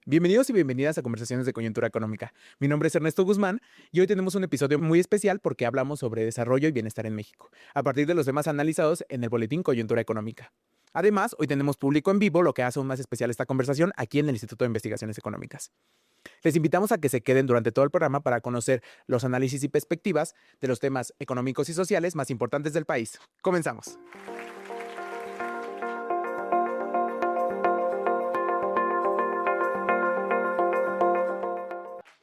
Bienvenidos y bienvenidas a Conversaciones de Coyuntura Económica. Mi nombre es Ernesto Guzmán y hoy tenemos un episodio muy especial porque hablamos sobre desarrollo y bienestar en México, a partir de los temas analizados en el boletín Coyuntura Económica. Además, hoy tenemos público en vivo, lo que hace aún más especial esta conversación aquí en el Instituto de Investigaciones Económicas. Les invitamos a que se queden durante todo el programa para conocer los análisis y perspectivas de los temas económicos y sociales más importantes del país. Comenzamos.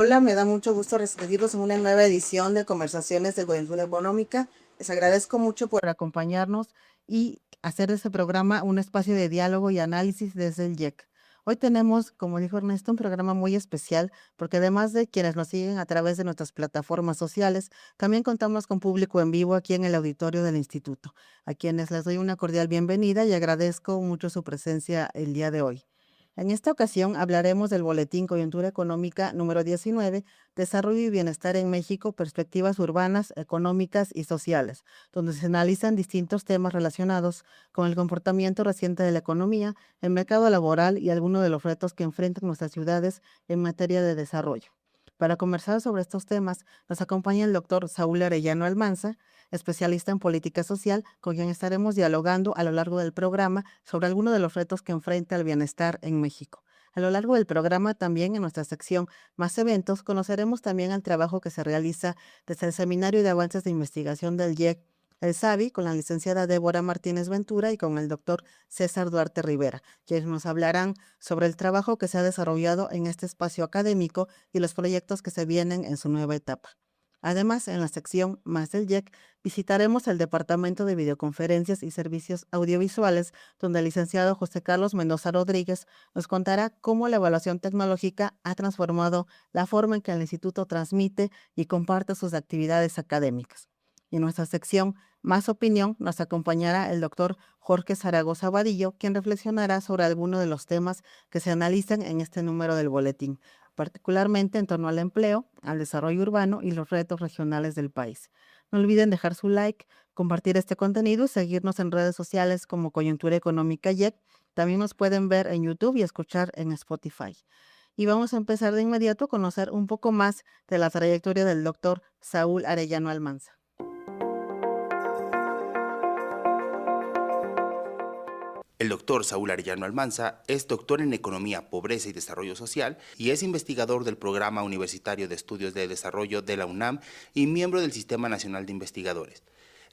Hola, me da mucho gusto recibirlos en una nueva edición de Conversaciones de Coyuntura Económica. Les agradezco mucho por acompañarnos y hacer de este programa un espacio de diálogo y análisis desde el IEC. Hoy tenemos, como dijo Ernesto, un programa muy especial porque además de quienes nos siguen a través de nuestras plataformas sociales, también contamos con público en vivo aquí en el auditorio del instituto, a quienes les doy una cordial bienvenida y agradezco mucho su presencia el día de hoy. En esta ocasión hablaremos del Boletín Coyuntura Económica número 19, Desarrollo y Bienestar en México, Perspectivas Urbanas, Económicas y Sociales, donde se analizan distintos temas relacionados con el comportamiento reciente de la economía, el mercado laboral y algunos de los retos que enfrentan nuestras ciudades en materia de desarrollo. Para conversar sobre estos temas, nos acompaña el doctor Saúl Arellano Almanza, especialista en política social, con quien estaremos dialogando a lo largo del programa sobre algunos de los retos que enfrenta el bienestar en México. A lo largo del programa, también en nuestra sección Más Eventos, conoceremos también el trabajo que se realiza desde el Seminario de Avances de Investigación del IEC, el SABI, con la licenciada Débora Martínez Ventura y con el doctor César Duarte Rivera, quienes nos hablarán sobre el trabajo que se ha desarrollado en este espacio académico y los proyectos que se vienen en su nueva etapa. Además, en la sección Más del IEC, visitaremos el Departamento de Videoconferencias y Servicios Audiovisuales, donde el licenciado José Carlos Mendoza Rodríguez nos contará cómo la evaluación tecnológica ha transformado la forma en que el instituto transmite y comparte sus actividades académicas. Y en nuestra sección Más Opinión nos acompañará el doctor Jorge Zaragoza Vadillo, quien reflexionará sobre algunos de los temas que se analizan en este número del boletín, particularmente en torno al empleo, al desarrollo urbano y los retos regionales del país. No olviden dejar su like, compartir este contenido y seguirnos en redes sociales como Coyuntura Económica YEC. También nos pueden ver en YouTube y escuchar en Spotify. Y vamos a empezar de inmediato a conocer un poco más de la trayectoria del doctor Saúl Arellano Almanza. El doctor Saúl Arellano Almanza es doctor en Economía, Pobreza y Desarrollo Social y es investigador del Programa Universitario de Estudios de Desarrollo de la UNAM y miembro del Sistema Nacional de Investigadores.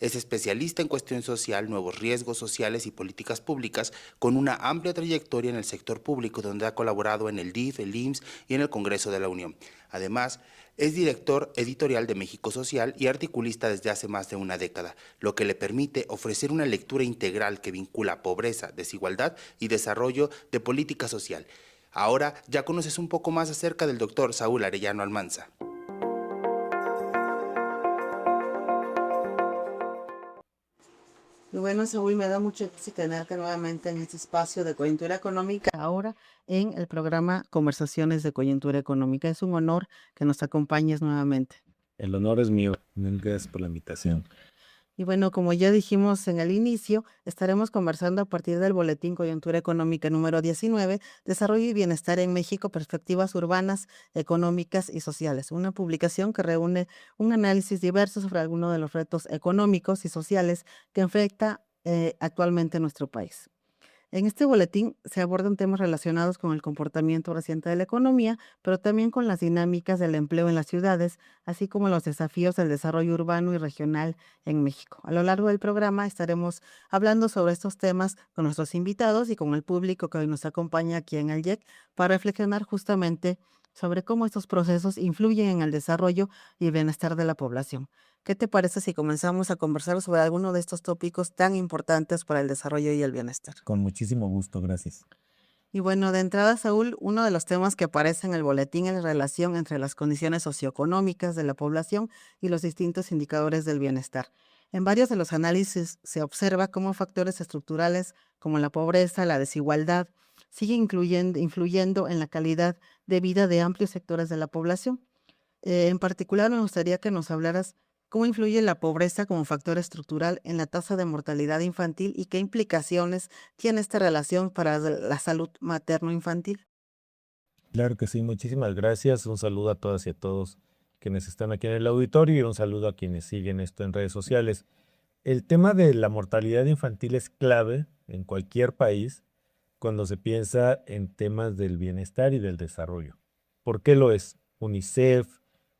Es especialista en cuestión social, nuevos riesgos sociales y políticas públicas, con una amplia trayectoria en el sector público, donde ha colaborado en el DIF, el IMSS y en el Congreso de la Unión. Además, es director editorial de México Social y articulista desde hace más de una década, lo que le permite ofrecer una lectura integral que vincula pobreza, desigualdad y desarrollo de política social. Ahora ya conoces un poco más acerca del doctor Saúl Arellano Almanza. Y bueno, Saúl, me da mucho gusto tenerte nuevamente en este espacio de Coyuntura Económica, ahora en el programa Conversaciones de Coyuntura Económica. Es un honor que nos acompañes nuevamente. El honor es mío. Gracias por la invitación. Y bueno, como ya dijimos en el inicio, estaremos conversando a partir del Boletín Coyuntura Económica número 19, Desarrollo y Bienestar en México, Perspectivas Urbanas, Económicas y Sociales, una publicación que reúne un análisis diverso sobre algunos de los retos económicos y sociales que enfrenta actualmente nuestro país. En este boletín se abordan temas relacionados con el comportamiento reciente de la economía, pero también con las dinámicas del empleo en las ciudades, así como los desafíos del desarrollo urbano y regional en México. A lo largo del programa estaremos hablando sobre estos temas con nuestros invitados y con el público que hoy nos acompaña aquí en el IEC para reflexionar justamente sobre cómo estos procesos influyen en el desarrollo y el bienestar de la población. ¿Qué te parece si comenzamos a conversar sobre alguno de estos tópicos tan importantes para el desarrollo y el bienestar? Con muchísimo gusto, gracias. Y bueno, de entrada, Saúl, uno de los temas que aparece en el boletín es la relación entre las condiciones socioeconómicas de la población y los distintos indicadores del bienestar. En varios de los análisis se observa cómo factores estructurales como la pobreza, la desigualdad, siguen influyendo en la calidad de vida de amplios sectores de la población. En particular, me gustaría que nos hablaras cómo influye la pobreza como factor estructural en la tasa de mortalidad infantil y qué implicaciones tiene esta relación para la salud materno-infantil. Claro que sí, muchísimas gracias. Un saludo a todas y a todos quienes están aquí en el auditorio y un saludo a quienes siguen esto en redes sociales. El tema de la mortalidad infantil es clave en cualquier país cuando se piensa en temas del bienestar y del desarrollo. ¿Por qué lo es? UNICEF,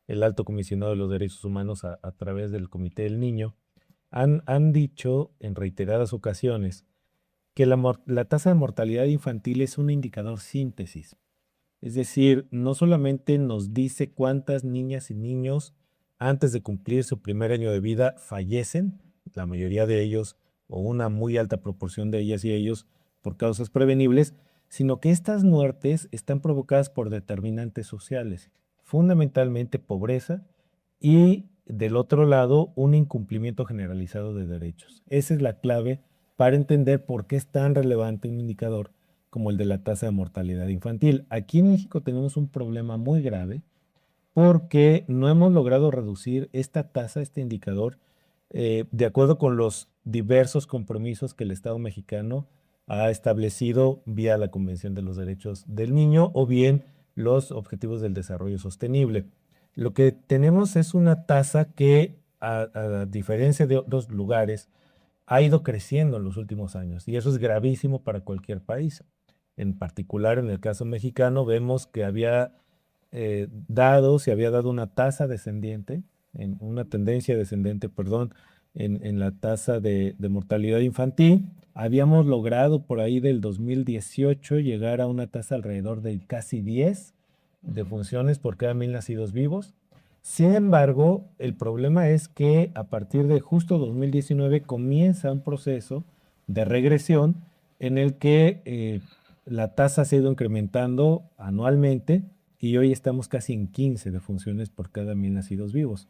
el Alto Comisionado de los Derechos Humanos a través del Comité del Niño, han dicho en reiteradas ocasiones que la tasa de mortalidad infantil es un indicador síntesis. Es decir, no solamente nos dice cuántas niñas y niños antes de cumplir su primer año de vida fallecen, la mayoría de ellos o una muy alta proporción de ellas y ellos por causas prevenibles, sino que estas muertes están provocadas por determinantes sociales, fundamentalmente pobreza y del otro lado un incumplimiento generalizado de derechos. Esa es la clave para entender por qué es tan relevante un indicador como el de la tasa de mortalidad infantil. Aquí en México tenemos un problema muy grave porque no hemos logrado reducir esta tasa, este indicador, de acuerdo con los diversos compromisos que el Estado mexicano ha establecido vía la Convención de los Derechos del Niño o bien los Objetivos del Desarrollo Sostenible. Lo que tenemos es una tasa que, a diferencia de otros lugares, ha ido creciendo en los últimos años y eso es gravísimo para cualquier país. En particular, en el caso mexicano, vemos que se había dado una tasa descendiente, una tendencia descendente, perdón, en la tasa de mortalidad infantil. Habíamos logrado por ahí del 2018 llegar a una tasa alrededor de casi 10 defunciones por cada 1,000 nacidos vivos. Sin embargo, el problema es que a partir de justo 2019 comienza un proceso de regresión en el que la tasa se ha ido incrementando anualmente y hoy estamos casi en 15 defunciones por cada 1,000 nacidos vivos.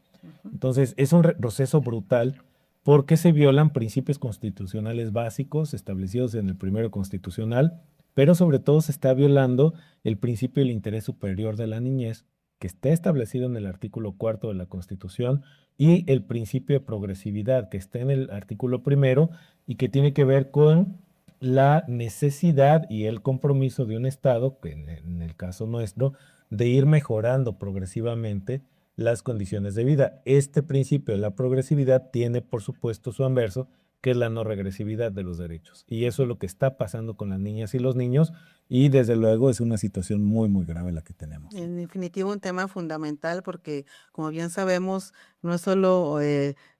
Entonces, es un proceso brutal porque se violan principios constitucionales básicos establecidos en el primero constitucional, pero sobre todo se está violando el principio del interés superior de la niñez, que está establecido en el artículo 4 de la Constitución, y el principio de progresividad, que está en el artículo 1 y que tiene que ver con la necesidad y el compromiso de un Estado, que en el caso nuestro, de ir mejorando progresivamente las condiciones de vida. Este principio de la progresividad tiene, por supuesto, su anverso, que es la no regresividad de los derechos. Y eso es lo que está pasando con las niñas y los niños, y desde luego es una situación muy, muy grave la que tenemos. En definitivo, un tema fundamental porque, como bien sabemos, no es solo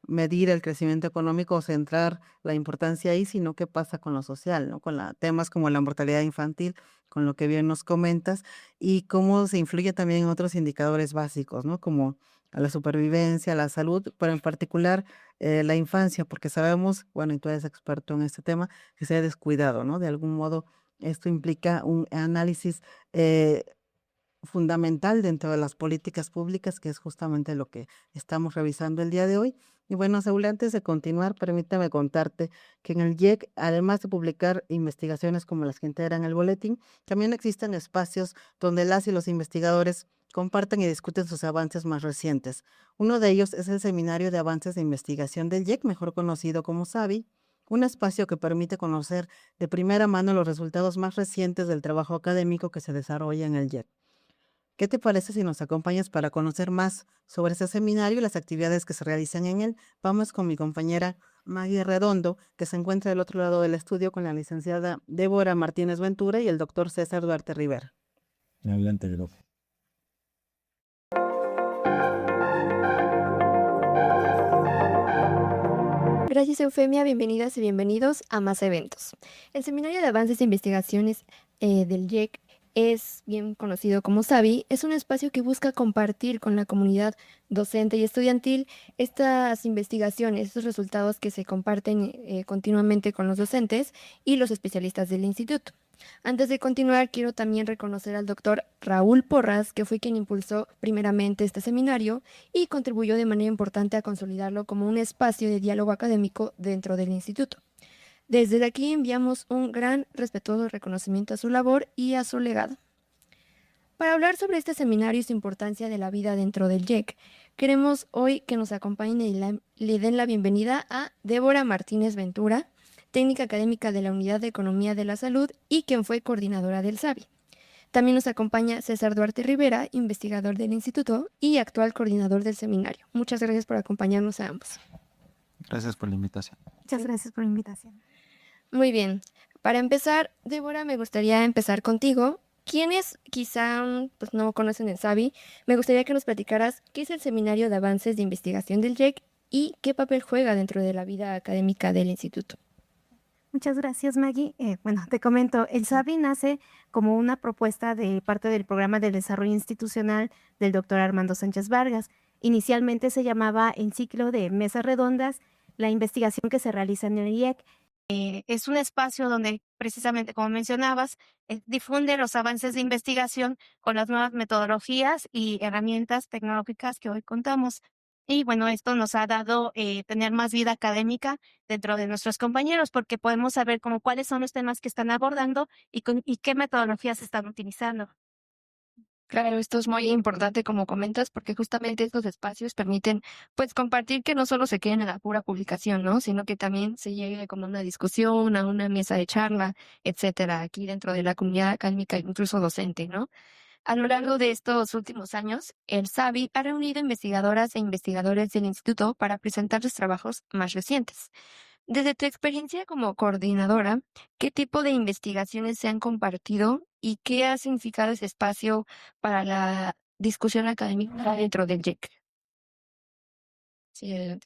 medir el crecimiento económico o centrar la importancia ahí, sino qué pasa con lo social, ¿no? Con temas como la mortalidad infantil, con lo que bien nos comentas, y cómo se influye también en otros indicadores básicos, ¿no? Como a la supervivencia, a la salud, pero en particular la infancia, porque sabemos, bueno, y tú eres experto en este tema, que se ha descuidado, ¿no? De algún modo, esto implica un análisis eh, fundamental dentro de las políticas públicas, que es justamente lo que estamos revisando el día de hoy. Y bueno, Saúl, antes de continuar, permítame contarte que en el IEC, además de publicar investigaciones como las que integran el boletín, también existen espacios donde las y los investigadores comparten y discuten sus avances más recientes. Uno de ellos es el Seminario de Avances de Investigación del IEC, mejor conocido como SABI, un espacio que permite conocer de primera mano los resultados más recientes del trabajo académico que se desarrolla en el IEC. ¿Qué te parece si nos acompañas para conocer más sobre ese seminario y las actividades que se realizan en él? Vamos con mi compañera Maggie Redondo, que se encuentra del otro lado del estudio con la licenciada Débora Martínez Ventura y el doctor César Duarte Rivera. Adelante, Gro. Gracias, Eufemia. Bienvenidas y bienvenidos a más eventos. El Seminario de Avances e Investigaciones del IEC es bien conocido como SABI. Es un espacio que busca compartir con la comunidad docente y estudiantil estas investigaciones, estos resultados que se comparten continuamente con los docentes y los especialistas del instituto. Antes de continuar, quiero también reconocer al doctor Raúl Porras, que fue quien impulsó primeramente este seminario y contribuyó de manera importante a consolidarlo como un espacio de diálogo académico dentro del instituto. Desde aquí enviamos un gran respetuoso reconocimiento a su labor y a su legado. Para hablar sobre este seminario y su importancia de la vida dentro del IEC, queremos hoy que nos acompañen y le den la bienvenida a Débora Martínez Ventura, técnica académica de la Unidad de Economía de la Salud y quien fue coordinadora del SABI. También nos acompaña César Duarte Rivera, investigador del instituto y actual coordinador del seminario. Muchas gracias por acompañarnos a ambos. Gracias por la invitación. Muchas gracias por la invitación. Muy bien. Para empezar, Débora, me gustaría empezar contigo. Quienes quizá pues, no conocen el SABI, me gustaría que nos platicaras qué es el Seminario de Avances de Investigación del JEC y qué papel juega dentro de la vida académica del instituto. Muchas gracias, Maggie. Bueno, te comento, el SABI nace como una propuesta de parte del Programa de Desarrollo Institucional del doctor Armando Sánchez Vargas. Inicialmente se llamaba en ciclo de mesas redondas la investigación que se realiza en el IEC. Es un espacio donde, precisamente como mencionabas, difunde los avances de investigación con las nuevas metodologías y herramientas tecnológicas que hoy contamos. Y bueno, esto nos ha dado tener más vida académica dentro de nuestros compañeros, porque podemos saber como cuáles son los temas que están abordando y qué metodologías están utilizando. Claro, esto es muy importante como comentas, porque justamente estos espacios permiten pues compartir que no solo se queden en la pura publicación, ¿no? Sino que también se llegue como a una discusión, a una mesa de charla, etcétera, aquí dentro de la comunidad académica, incluso docente, ¿no? A lo largo de estos últimos años, el SABI ha reunido investigadoras e investigadores del instituto para presentar los trabajos más recientes. Desde tu experiencia como coordinadora, ¿qué tipo de investigaciones se han compartido y qué ha significado ese espacio para la discusión académica dentro del JEC? Sí, adelante.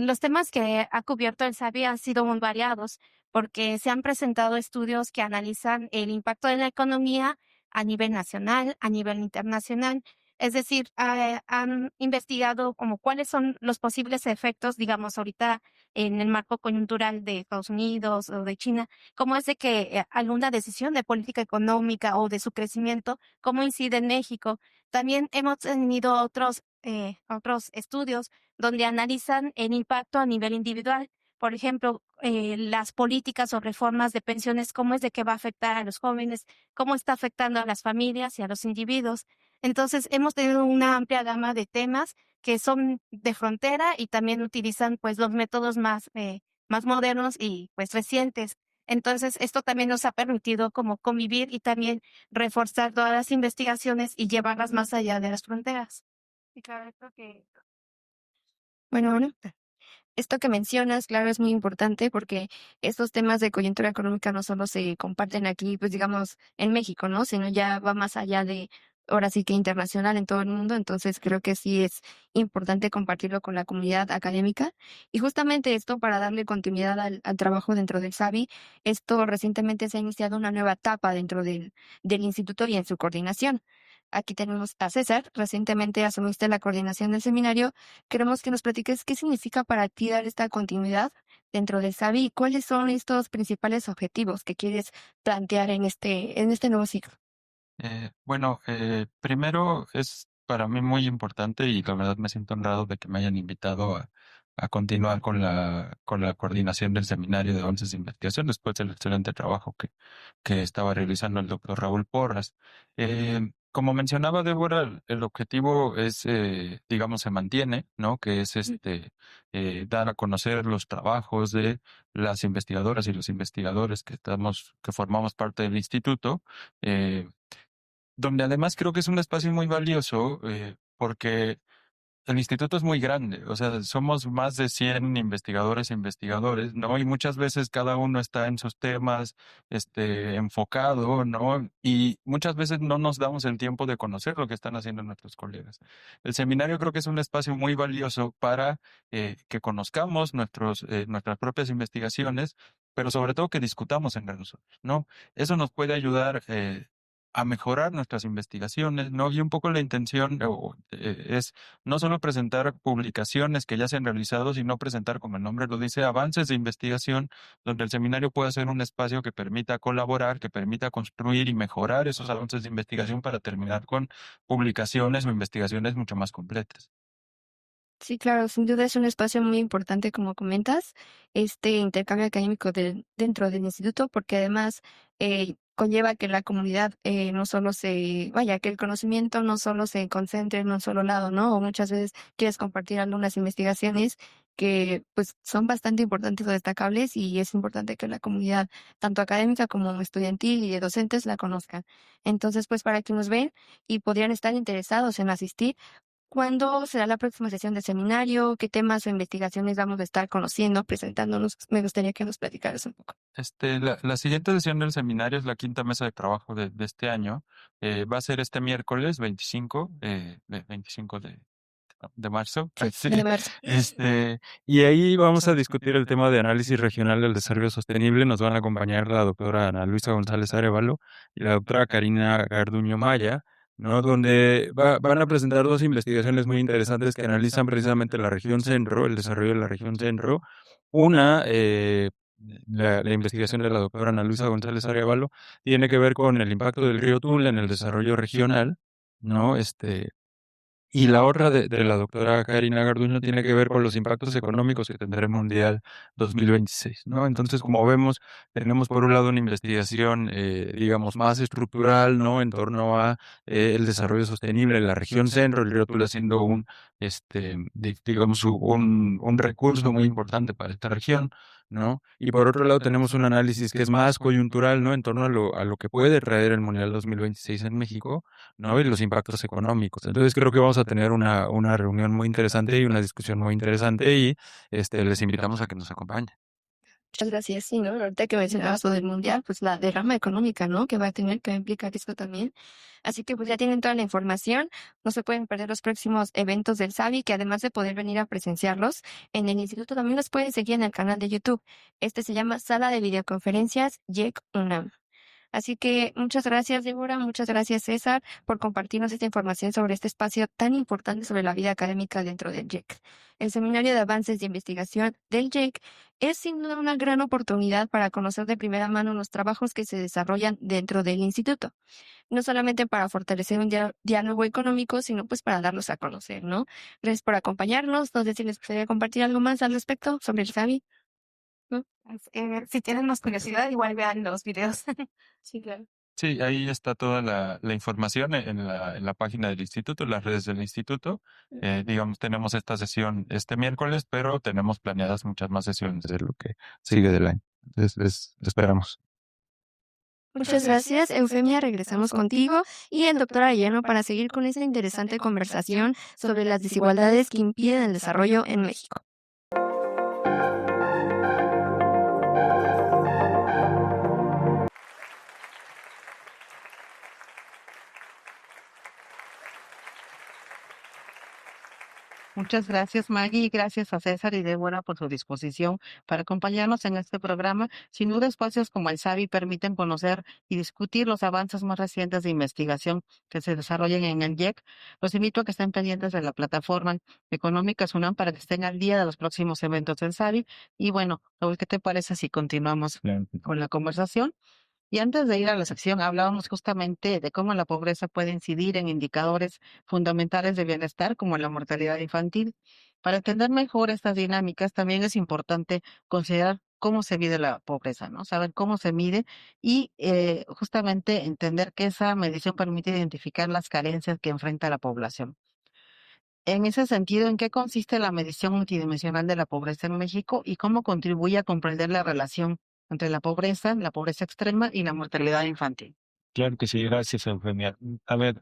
Los temas que ha cubierto el SABI han sido muy variados, porque se han presentado estudios que analizan el impacto de la economía a nivel nacional, a nivel internacional. Es decir, han investigado como cuáles son los posibles efectos, digamos, ahorita en el marco coyuntural de Estados Unidos o de China, cómo es de que alguna decisión de política económica o de su crecimiento, cómo incide en México. También hemos tenido otros estudios donde analizan el impacto a nivel individual. Por ejemplo, las políticas o reformas de pensiones, cómo es de que va a afectar a los jóvenes, cómo está afectando a las familias y a los individuos. Entonces, hemos tenido una amplia gama de temas que son de frontera y también utilizan pues los métodos más modernos y pues recientes. Entonces, esto también nos ha permitido como convivir y también reforzar todas las investigaciones y llevarlas más allá de las fronteras. Y claro, creo que Bueno, esto que mencionas, claro, es muy importante porque estos temas de coyuntura económica no solo se comparten aquí, pues digamos, en México, ¿no? Sino ya va más allá de, ahora sí que internacional en todo el mundo. Entonces creo que sí es importante compartirlo con la comunidad académica. Y justamente esto para darle continuidad al trabajo dentro del SABI, esto recientemente se ha iniciado una nueva etapa dentro del instituto y en su coordinación. Aquí tenemos a César, recientemente asumiste la coordinación del seminario. Queremos que nos platiques qué significa para ti dar esta continuidad dentro del SABI y cuáles son estos principales objetivos que quieres plantear en este nuevo ciclo. Primero es para mí muy importante y la verdad me siento honrado de que me hayan invitado a continuar con la coordinación del seminario de avances de investigación después del excelente trabajo que estaba realizando el doctor Raúl Porras. Como mencionaba Débora, el objetivo es, digamos, se mantiene, ¿no? Que es dar a conocer los trabajos de las investigadoras y los investigadores que formamos parte del instituto. eh, Donde además creo que es un espacio muy valioso, porque el instituto es muy grande, o sea, somos más de 100 investigadores e investigadores, ¿no? Y muchas veces cada uno está en sus temas, enfocado, ¿no? Y muchas veces no nos damos el tiempo de conocer lo que están haciendo nuestros colegas. El seminario creo que es un espacio muy valioso para que conozcamos nuestras propias investigaciones, pero sobre todo que discutamos entre nosotros, ¿no? Eso nos puede ayudar, a mejorar nuestras investigaciones, ¿no? Y un poco la intención es no solo presentar publicaciones que ya se han realizado, sino presentar, como el nombre lo dice, avances de investigación, donde el seminario pueda ser un espacio que permita colaborar, que permita construir y mejorar esos avances de investigación para terminar con publicaciones o investigaciones mucho más completas. Sí, claro, sin duda es un espacio muy importante, como comentas, este intercambio académico dentro del instituto, porque además conlleva que la comunidad no solo que el conocimiento no solo se concentre en un solo lado, ¿no? O muchas veces quieres compartir algunas investigaciones que pues son bastante importantes o destacables y es importante que la comunidad, tanto académica como estudiantil y de docentes, la conozcan. Entonces, pues para quienes nos ven y podrían estar interesados en asistir, ¿cuándo será la próxima sesión de seminario? ¿Qué temas o investigaciones vamos a estar conociendo, presentándonos? Me gustaría que nos platicaras un poco. La siguiente sesión del seminario es la quinta mesa de trabajo de este año. Va a ser este miércoles 25, 25 de marzo. Sí, Sí. de marzo. Y ahí vamos a discutir el tema de análisis regional del desarrollo sostenible. Nos van a acompañar la doctora Ana Luisa González Arevalo y la doctora Karina Garduño Maya, ¿no? Donde van a presentar dos investigaciones muy interesantes que analizan precisamente la región centro, el desarrollo de la región centro. Una, la investigación de la doctora Ana Luisa González Arevalo tiene que ver con el impacto del río Tula en el desarrollo regional, ¿no? Y la otra de la doctora Karina Garduño tiene que ver con los impactos económicos que tendrá el Mundial 2026, ¿no? Entonces, como vemos, tenemos por un lado una investigación, digamos, más estructural, ¿no? En torno a el desarrollo sostenible en la región centro, el río Tula siendo digamos, un recurso muy importante para esta región, ¿no? Y por otro lado tenemos un análisis que es más coyuntural, ¿no? En torno a lo que puede traer el Mundial 2026 en México, ¿no? Y los impactos económicos. Entonces creo que vamos a tener una reunión muy interesante y una discusión muy interesante y les invitamos a que nos acompañen. Muchas gracias. Sí, ¿no? Ahorita que mencionabas lo del mundial, pues la derrama económica, ¿no? Que va a tener, que va a implicar esto también. Así que pues ya tienen toda la información. No se pueden perder los próximos eventos del SABI, que además de poder venir a presenciarlos en el instituto, también los pueden seguir en el canal de YouTube. Este se llama Sala de Videoconferencias JEC UNAM. Así que muchas gracias, Débora, muchas gracias, César, por compartirnos esta información sobre este espacio tan importante sobre la vida académica dentro del JEC. El Seminario de Avances de Investigación del JEC es sin duda una gran oportunidad para conocer de primera mano los trabajos que se desarrollan dentro del instituto. No solamente para fortalecer un diálogo económico, sino pues para darlos a conocer, ¿no? Gracias por acompañarnos. No sé si les gustaría compartir algo más al respecto sobre el SABI. ¿No? Si tienen más curiosidad, igual vean los videos. Sí, claro. Sí, ahí está toda la información en la página del instituto, en las redes del instituto. Digamos, tenemos esta sesión este miércoles, pero tenemos planeadas muchas más sesiones de lo que sigue del año. Entonces, les esperamos. Muchas gracias, Eufemia. Regresamos contigo y el doctor Arellano para seguir con esta interesante conversación sobre las desigualdades que impiden el desarrollo en México. Muchas gracias, Maggie, y gracias a César y Débora por su disposición para acompañarnos en este programa. Sin duda, espacios como el SABI permiten conocer y discutir los avances más recientes de investigación que se desarrollan en el JEC. Los invito a que estén pendientes de la plataforma Económicas UNAM para que estén al día de los próximos eventos del SABI. Y bueno, Raúl, ¿qué te parece si continuamos con la conversación? Y antes de ir a la sección, hablábamos justamente de cómo la pobreza puede incidir en indicadores fundamentales de bienestar, como la mortalidad infantil. Para entender mejor estas dinámicas, también es importante considerar cómo se mide la pobreza, ¿no? Saber cómo se mide y justamente entender que esa medición permite identificar las carencias que enfrenta la población. En ese sentido, ¿en qué consiste la medición multidimensional de la pobreza en México y cómo contribuye a comprender la relación entre la pobreza extrema y la mortalidad infantil? Claro que sí, gracias, Eugenia. A ver,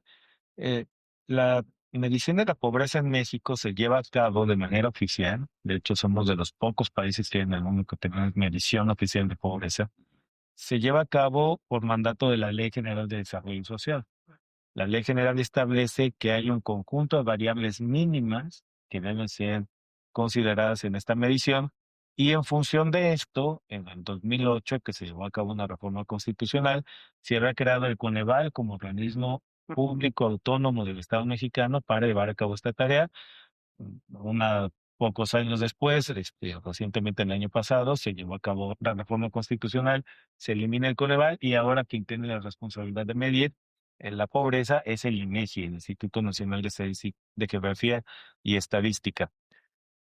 la medición de la pobreza en México se lleva a cabo de manera oficial. De hecho, somos de los pocos países que en el mundo que tenemos medición oficial de pobreza. Se lleva a cabo por mandato de la Ley General de Desarrollo Social. La Ley General establece que hay un conjunto de variables mínimas que deben ser consideradas en esta medición y en función de esto, en el 2008, que se llevó a cabo una reforma constitucional, se había creado el Coneval como organismo público autónomo del Estado mexicano para llevar a cabo esta tarea. Pocos años después, recientemente el año pasado, se llevó a cabo la reforma constitucional, se elimina el Coneval y ahora quien tiene la responsabilidad de medir la pobreza es el INEGI, el Instituto Nacional de Geografía y Estadística.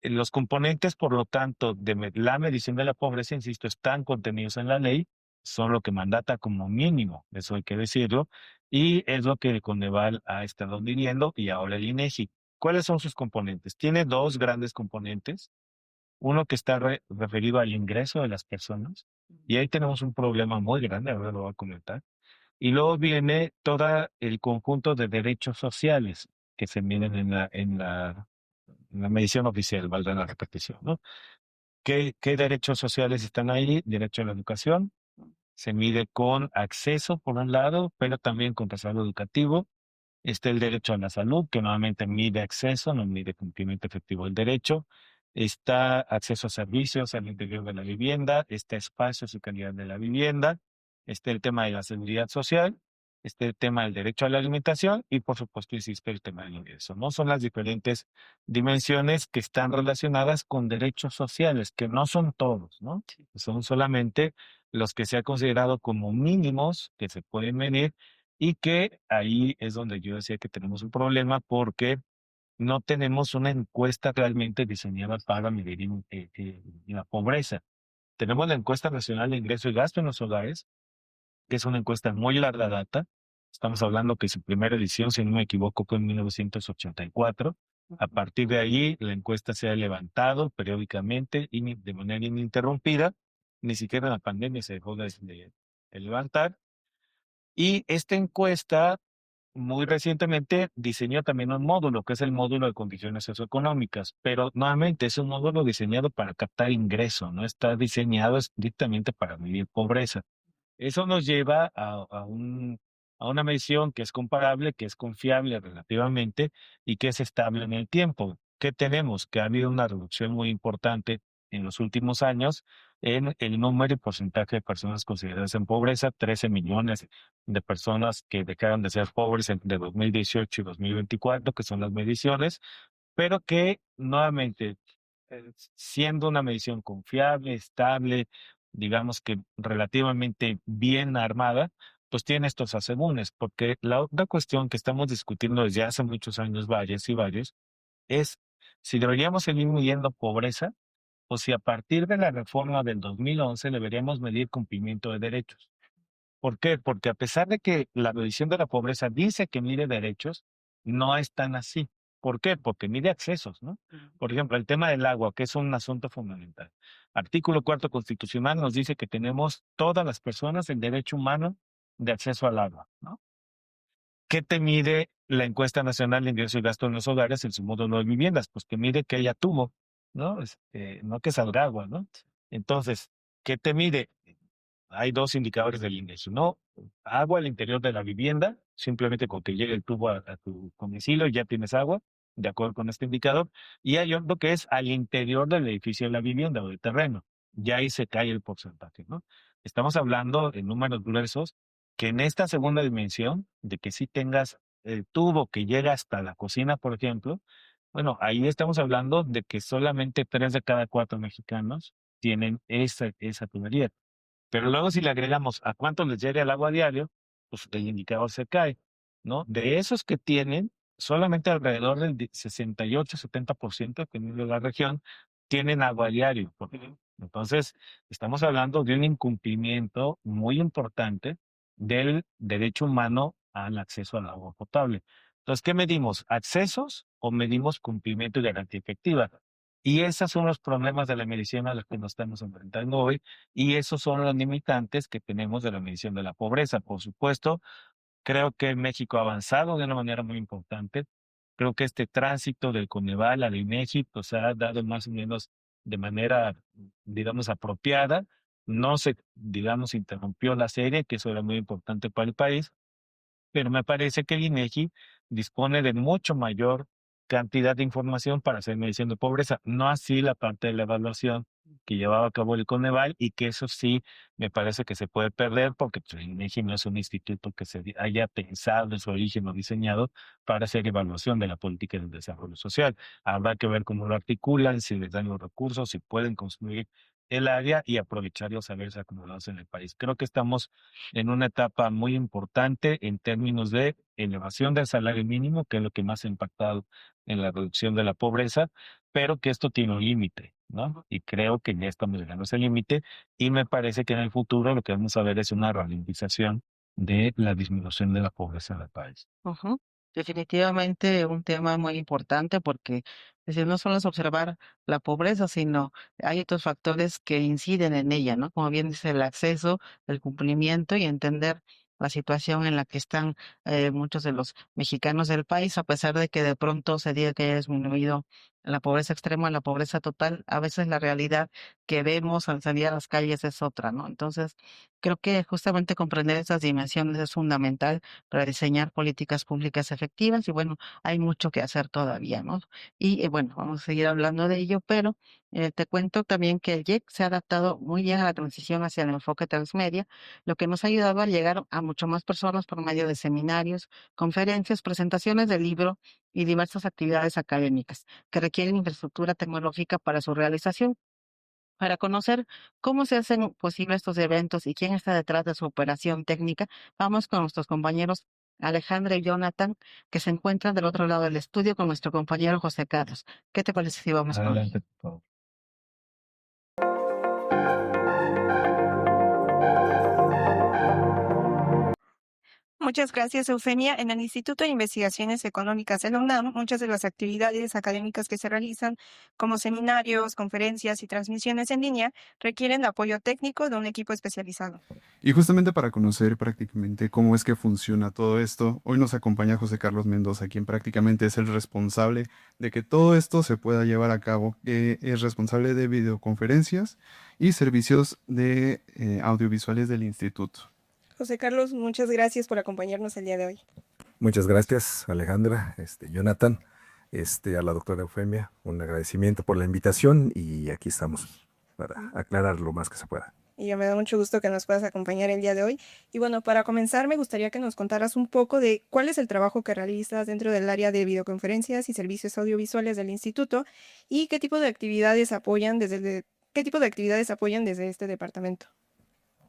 Los componentes, por lo tanto, de la medición de la pobreza, insisto, están contenidos en la ley, son lo que mandata como mínimo, eso hay que decirlo, y es lo que el Coneval ha estado midiendo y ahora el INEGI. ¿Cuáles son sus componentes? Tiene dos grandes componentes. Uno que está referido al ingreso de las personas, y ahí tenemos un problema muy grande, ahora lo voy a comentar. Y luego viene todo el conjunto de derechos sociales que se miden en la medición oficial, valga la repetición, ¿no? ¿Qué derechos sociales están ahí? Derecho a la educación, se mide con acceso, por un lado, pero también con respaldo educativo. Está el derecho a la salud, que nuevamente mide acceso, no mide cumplimiento efectivo del derecho. Está acceso a servicios al interior de la vivienda, está espacios y calidad de la vivienda, está el tema de la seguridad social, está el tema del derecho a la alimentación y, por supuesto, existe el tema del ingreso, ¿no? Son las diferentes dimensiones que están relacionadas con derechos sociales, que no son todos, ¿no? Son solamente los que se ha considerado como mínimos que se pueden medir y que ahí es donde yo decía que tenemos un problema porque no tenemos una encuesta realmente diseñada para medir la pobreza. Tenemos la encuesta nacional de ingreso y gasto en los hogares, que es una encuesta muy larga data. Estamos hablando que su primera edición, si no me equivoco, fue en 1984. A partir de ahí, la encuesta se ha levantado periódicamente y de manera ininterrumpida. Ni siquiera en la pandemia se dejó de levantar. Y esta encuesta muy recientemente diseñó también un módulo, que es el módulo de condiciones socioeconómicas, pero nuevamente es un módulo diseñado para captar ingreso, no está diseñado estrictamente para medir pobreza. Eso nos lleva a una medición que es comparable, que es confiable relativamente y que es estable en el tiempo. ¿Qué tenemos? Que ha habido una reducción muy importante en los últimos años en el número y porcentaje de personas consideradas en pobreza, 13 millones de personas que dejaron de ser pobres entre 2018 y 2024, que son las mediciones, pero que nuevamente, siendo una medición confiable, estable, digamos que relativamente bien armada, pues tiene estos asegúnes, porque la otra cuestión que estamos discutiendo desde hace muchos años, varios y varios, es si deberíamos seguir midiendo pobreza o si a partir de la reforma del 2011 deberíamos medir cumplimiento de derechos. ¿Por qué? Porque a pesar de que la medición de la pobreza dice que mide derechos, no es tan así. ¿Por qué? Porque mide accesos, ¿no? Por ejemplo, el tema del agua, que es un asunto fundamental. Artículo 4 constitucional nos dice que tenemos todas las personas el derecho humano de acceso al agua, ¿no? ¿Qué te mide la encuesta nacional de ingreso y gasto en los hogares en su módulo de viviendas? Pues que mide que haya tubo, ¿no? No que salga agua, ¿no? Entonces, ¿qué te mide? Hay dos indicadores del INEGI, ¿no? Agua al interior de la vivienda, simplemente con que llegue el tubo a tu domicilio ya tienes agua, de acuerdo con este indicador. Y hay otro que es al interior del edificio de la vivienda o del terreno. Ya ahí se cae el porcentaje, ¿no? Estamos hablando en números gruesos que en esta segunda dimensión, de que si tengas el tubo que llega hasta la cocina, por ejemplo, bueno, ahí estamos hablando de que solamente 3 de cada 4 mexicanos tienen esa tubería. Pero luego si le agregamos a cuánto les llega el agua diario, pues el indicador se cae, ¿no? De esos que tienen, solamente alrededor del 68-70% que de la región tienen agua diario. Entonces, estamos hablando de un incumplimiento muy importante del derecho humano al acceso al agua potable. Entonces, ¿qué medimos? ¿Accesos o medimos cumplimiento y garantía efectiva? Y esos son los problemas de la medicina a los que nos estamos enfrentando hoy y esos son los limitantes que tenemos de la medición de la pobreza. Por supuesto, creo que México ha avanzado de una manera muy importante. Creo que este tránsito del Coneval al INEGI pues ha dado más o menos de manera, digamos, apropiada. No se, digamos, interrumpió la serie, que eso era muy importante para el país, pero me parece que el INEGI dispone de mucho mayor cantidad de información para hacer medición de pobreza, no así la parte de la evaluación que llevaba a cabo el Coneval y que eso sí me parece que se puede perder porque pues, el INEGI no es un instituto que se haya pensado en su origen o diseñado para hacer evaluación de la política del desarrollo social. Habrá que ver cómo lo articulan, si les dan los recursos, si pueden construir el área y aprovechar los saberes acumulados en el país. Creo que estamos en una etapa muy importante en términos de elevación del salario mínimo, que es lo que más ha impactado en la reducción de la pobreza, pero que esto tiene un límite, ¿no? Y creo que ya estamos llegando a ese límite y me parece que en el futuro lo que vamos a ver es una ralentización de la disminución de la pobreza en el país. Ujú. Definitivamente un tema muy importante porque es decir, no solo es observar la pobreza, sino hay otros factores que inciden en ella, ¿no? Como bien dice, el acceso, el cumplimiento y entender la situación en la que están muchos de los mexicanos del país, a pesar de que de pronto se diga que haya disminuido la pobreza extrema, la pobreza total, a veces la realidad que vemos al salir a las calles es otra, ¿no? Entonces, creo que justamente comprender esas dimensiones es fundamental para diseñar políticas públicas efectivas y bueno, hay mucho que hacer todavía, ¿no? Y bueno, vamos a seguir hablando de ello, pero te cuento también que el IEC se ha adaptado muy bien a la transición hacia el enfoque transmedia, lo que nos ha ayudado a llegar a mucho más personas por medio de seminarios, conferencias, presentaciones de libro y diversas actividades académicas que requieren infraestructura tecnológica para su realización. Para conocer cómo se hacen posibles estos eventos y quién está detrás de su operación técnica, vamos con nuestros compañeros Alejandra y Jonathan, que se encuentran del otro lado del estudio con nuestro compañero José Carlos. ¿Qué te parece si vamos con Adelante, por favor. Muchas gracias, Eufemia. En el Instituto de Investigaciones Económicas de la UNAM, muchas de las actividades académicas que se realizan, como seminarios, conferencias y transmisiones en línea, requieren de apoyo técnico de un equipo especializado? Y justamente para conocer prácticamente cómo es que funciona todo esto, hoy nos acompaña José Carlos Mendoza, quien prácticamente es el responsable de que todo esto se pueda llevar a cabo, que es responsable de videoconferencias y servicios de audiovisuales del instituto. José Carlos, muchas gracias por acompañarnos el día de hoy. Muchas gracias, Alejandra, Jonathan, a la doctora Eufemia, un agradecimiento por la invitación y aquí estamos para aclarar lo más que se pueda. Y ya me da mucho gusto que nos puedas acompañar el día de hoy. Y bueno, para comenzar, me gustaría que nos contaras un poco de cuál es el trabajo que realizas dentro del área de videoconferencias y servicios audiovisuales del instituto y qué tipo de actividades apoyan desde este departamento.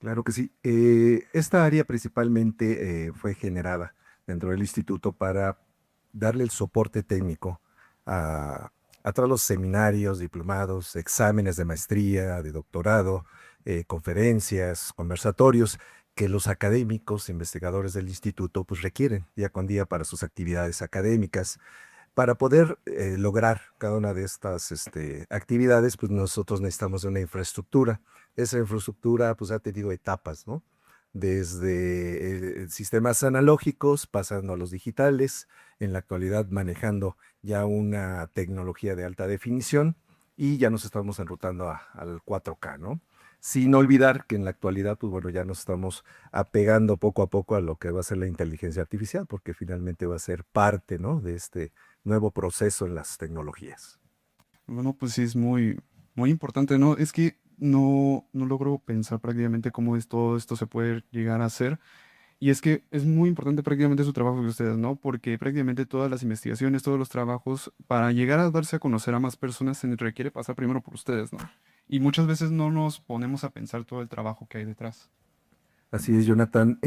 Claro que sí. Esta área principalmente fue generada dentro del instituto para darle el soporte técnico a todos los seminarios, diplomados, exámenes de maestría, de doctorado, conferencias, conversatorios que los académicos, investigadores del instituto, pues requieren día con día para sus actividades académicas. Para poder lograr cada una de estas actividades, pues nosotros necesitamos de una infraestructura. Esa infraestructura pues ha tenido etapas, ¿no? Desde sistemas analógicos, pasando a los digitales, en la actualidad manejando ya una tecnología de alta definición y ya nos estamos enrutando al 4K, ¿no? Sin olvidar que en la actualidad, pues bueno, ya nos estamos apegando poco a poco a lo que va a ser la inteligencia artificial, porque finalmente va a ser parte, ¿no? De este nuevo proceso en las tecnologías. Bueno, pues sí, es muy, muy importante, ¿no? Es que no logro pensar prácticamente cómo es todo esto se puede llegar a hacer. Y es que es muy importante prácticamente su trabajo de ustedes, ¿no? Porque prácticamente todas las investigaciones, todos los trabajos, para llegar a darse a conocer a más personas se requiere pasar primero por ustedes, ¿no? Y muchas veces no nos ponemos a pensar todo el trabajo que hay detrás. Así es, Jonathan.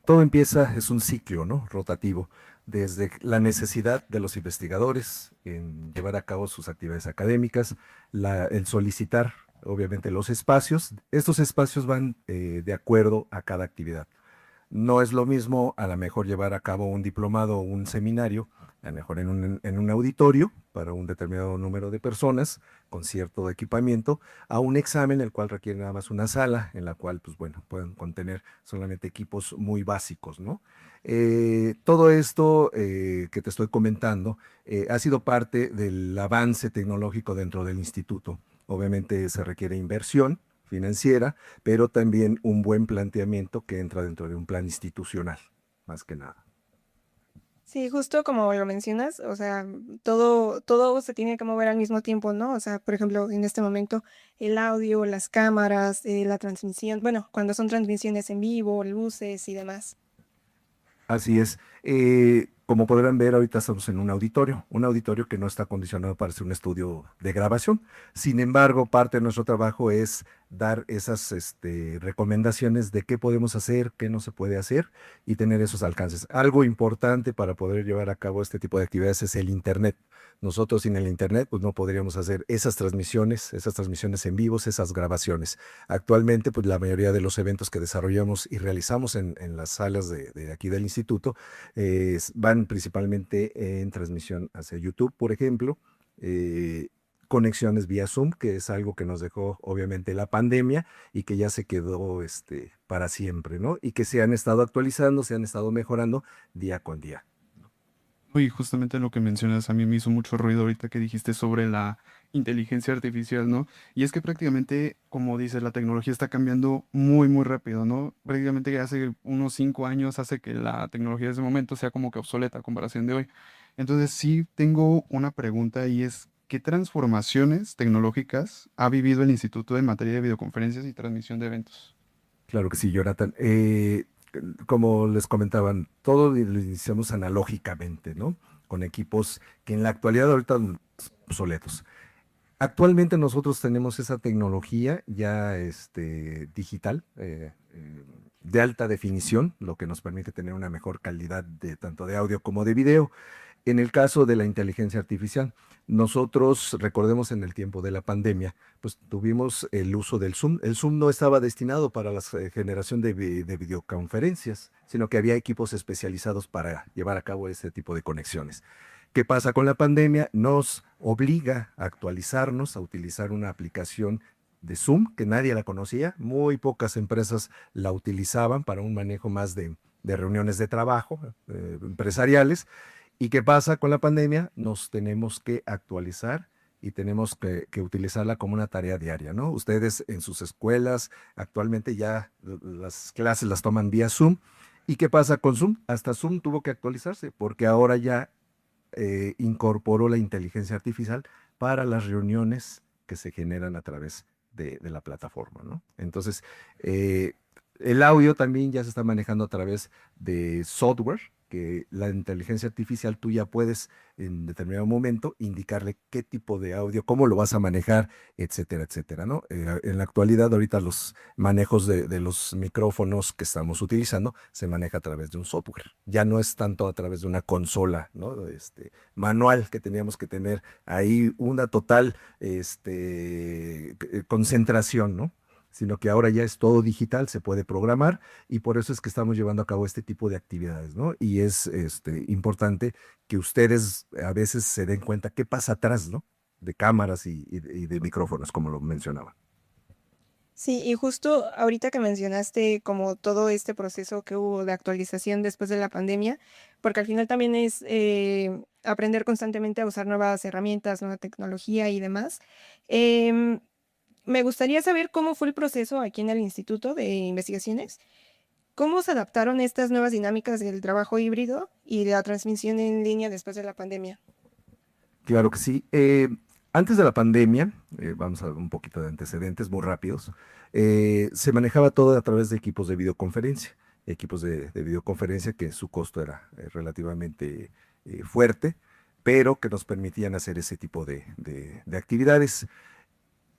Todo empieza, es un ciclo, ¿no? Rotativo, desde la necesidad de los investigadores en llevar a cabo sus actividades académicas, el solicitar, obviamente, los espacios. Estos espacios van de acuerdo a cada actividad. No es lo mismo a lo mejor llevar a cabo un diplomado o un seminario, a lo mejor en un auditorio para un determinado número de personas con cierto equipamiento, a un examen el cual requiere nada más una sala en la cual, pues bueno, pueden contener solamente equipos muy básicos, ¿no? Todo esto que te estoy comentando ha sido parte del avance tecnológico dentro del instituto. Obviamente se requiere inversión financiera, pero también un buen planteamiento que entra dentro de un plan institucional, más que nada. Sí, justo como lo mencionas, o sea, todo se tiene que mover al mismo tiempo, ¿no? O sea, por ejemplo, en este momento, el audio, las cámaras, la transmisión, bueno, cuando son transmisiones en vivo, luces y demás. Así es. Como podrán ver, ahorita estamos en un auditorio que no está acondicionado para hacer un estudio de grabación. Sin embargo, parte de nuestro trabajo es dar esas recomendaciones de qué podemos hacer, qué no se puede hacer y tener esos alcances. Algo importante para poder llevar a cabo este tipo de actividades es el Internet. Nosotros sin el Internet pues no podríamos hacer esas transmisiones en vivos, esas grabaciones. Actualmente pues la mayoría de los eventos que desarrollamos y realizamos en las salas de aquí del instituto van principalmente en transmisión hacia YouTube, por ejemplo. Conexiones vía Zoom, que es algo que nos dejó obviamente la pandemia y que ya se quedó para siempre, ¿no? Y que se han estado actualizando, se han estado mejorando día con día. Y justamente lo que mencionas a mí me hizo mucho ruido ahorita que dijiste sobre la inteligencia artificial, ¿no? Y es que prácticamente, como dices, la tecnología está cambiando muy, muy rápido, ¿no? Prácticamente hace unos 5 años hace que la tecnología de ese momento sea como que obsoleta a comparación de hoy. Entonces sí tengo una pregunta y es, ¿qué transformaciones tecnológicas ha vivido el instituto en materia de videoconferencias y transmisión de eventos? Claro que sí, Jonathan. Como les comentaban, todo lo iniciamos analógicamente, ¿no? Con equipos que en la actualidad ahorita son obsoletos. Actualmente nosotros tenemos esa tecnología ya digital, de alta definición, lo que nos permite tener una mejor calidad de tanto de audio como de video. En el caso de la inteligencia artificial, nosotros, recordemos en el tiempo de la pandemia, pues tuvimos el uso del Zoom. El Zoom no estaba destinado para la generación de videoconferencias, sino que había equipos especializados para llevar a cabo ese tipo de conexiones. ¿Qué pasa con la pandemia? Nos obliga a actualizarnos, a utilizar una aplicación de Zoom que nadie la conocía. Muy pocas empresas la utilizaban para un manejo más de reuniones de trabajo empresariales. ¿Y qué pasa con la pandemia? Nos tenemos que actualizar y tenemos que utilizarla como una tarea diaria, ¿no? Ustedes en sus escuelas actualmente ya las clases las toman vía Zoom. ¿Y qué pasa con Zoom? Hasta Zoom tuvo que actualizarse porque ahora ya incorporó la inteligencia artificial para las reuniones que se generan a través de la plataforma, ¿no? Entonces, el audio también ya se está manejando a través de software, que la inteligencia artificial tú ya puedes en determinado momento indicarle qué tipo de audio, cómo lo vas a manejar, etcétera, etcétera, ¿no? En la actualidad, ahorita los manejos de los micrófonos que estamos utilizando se maneja a través de un software. Ya no es tanto a través de una consola, ¿no? Manual que teníamos que tener ahí una total concentración, ¿no? Sino que ahora ya es todo digital, se puede programar y por eso es que estamos llevando a cabo este tipo de actividades, ¿no? Y es importante que ustedes a veces se den cuenta qué pasa atrás, ¿no? De cámaras y de micrófonos, como lo mencionaba. Sí, y justo ahorita que mencionaste como todo este proceso que hubo de actualización después de la pandemia, porque al final también es aprender constantemente a usar nuevas herramientas, nueva tecnología y demás. Em, Me gustaría saber cómo fue el proceso aquí en el Instituto de Investigaciones. ¿Cómo se adaptaron estas nuevas dinámicas del trabajo híbrido y de la transmisión en línea después de la pandemia? Claro que sí. Antes de la pandemia, vamos a dar un poquito de antecedentes muy rápidos, se manejaba todo a través de equipos de videoconferencia, de videoconferencia que su costo era relativamente fuerte, pero que nos permitían hacer ese tipo de actividades.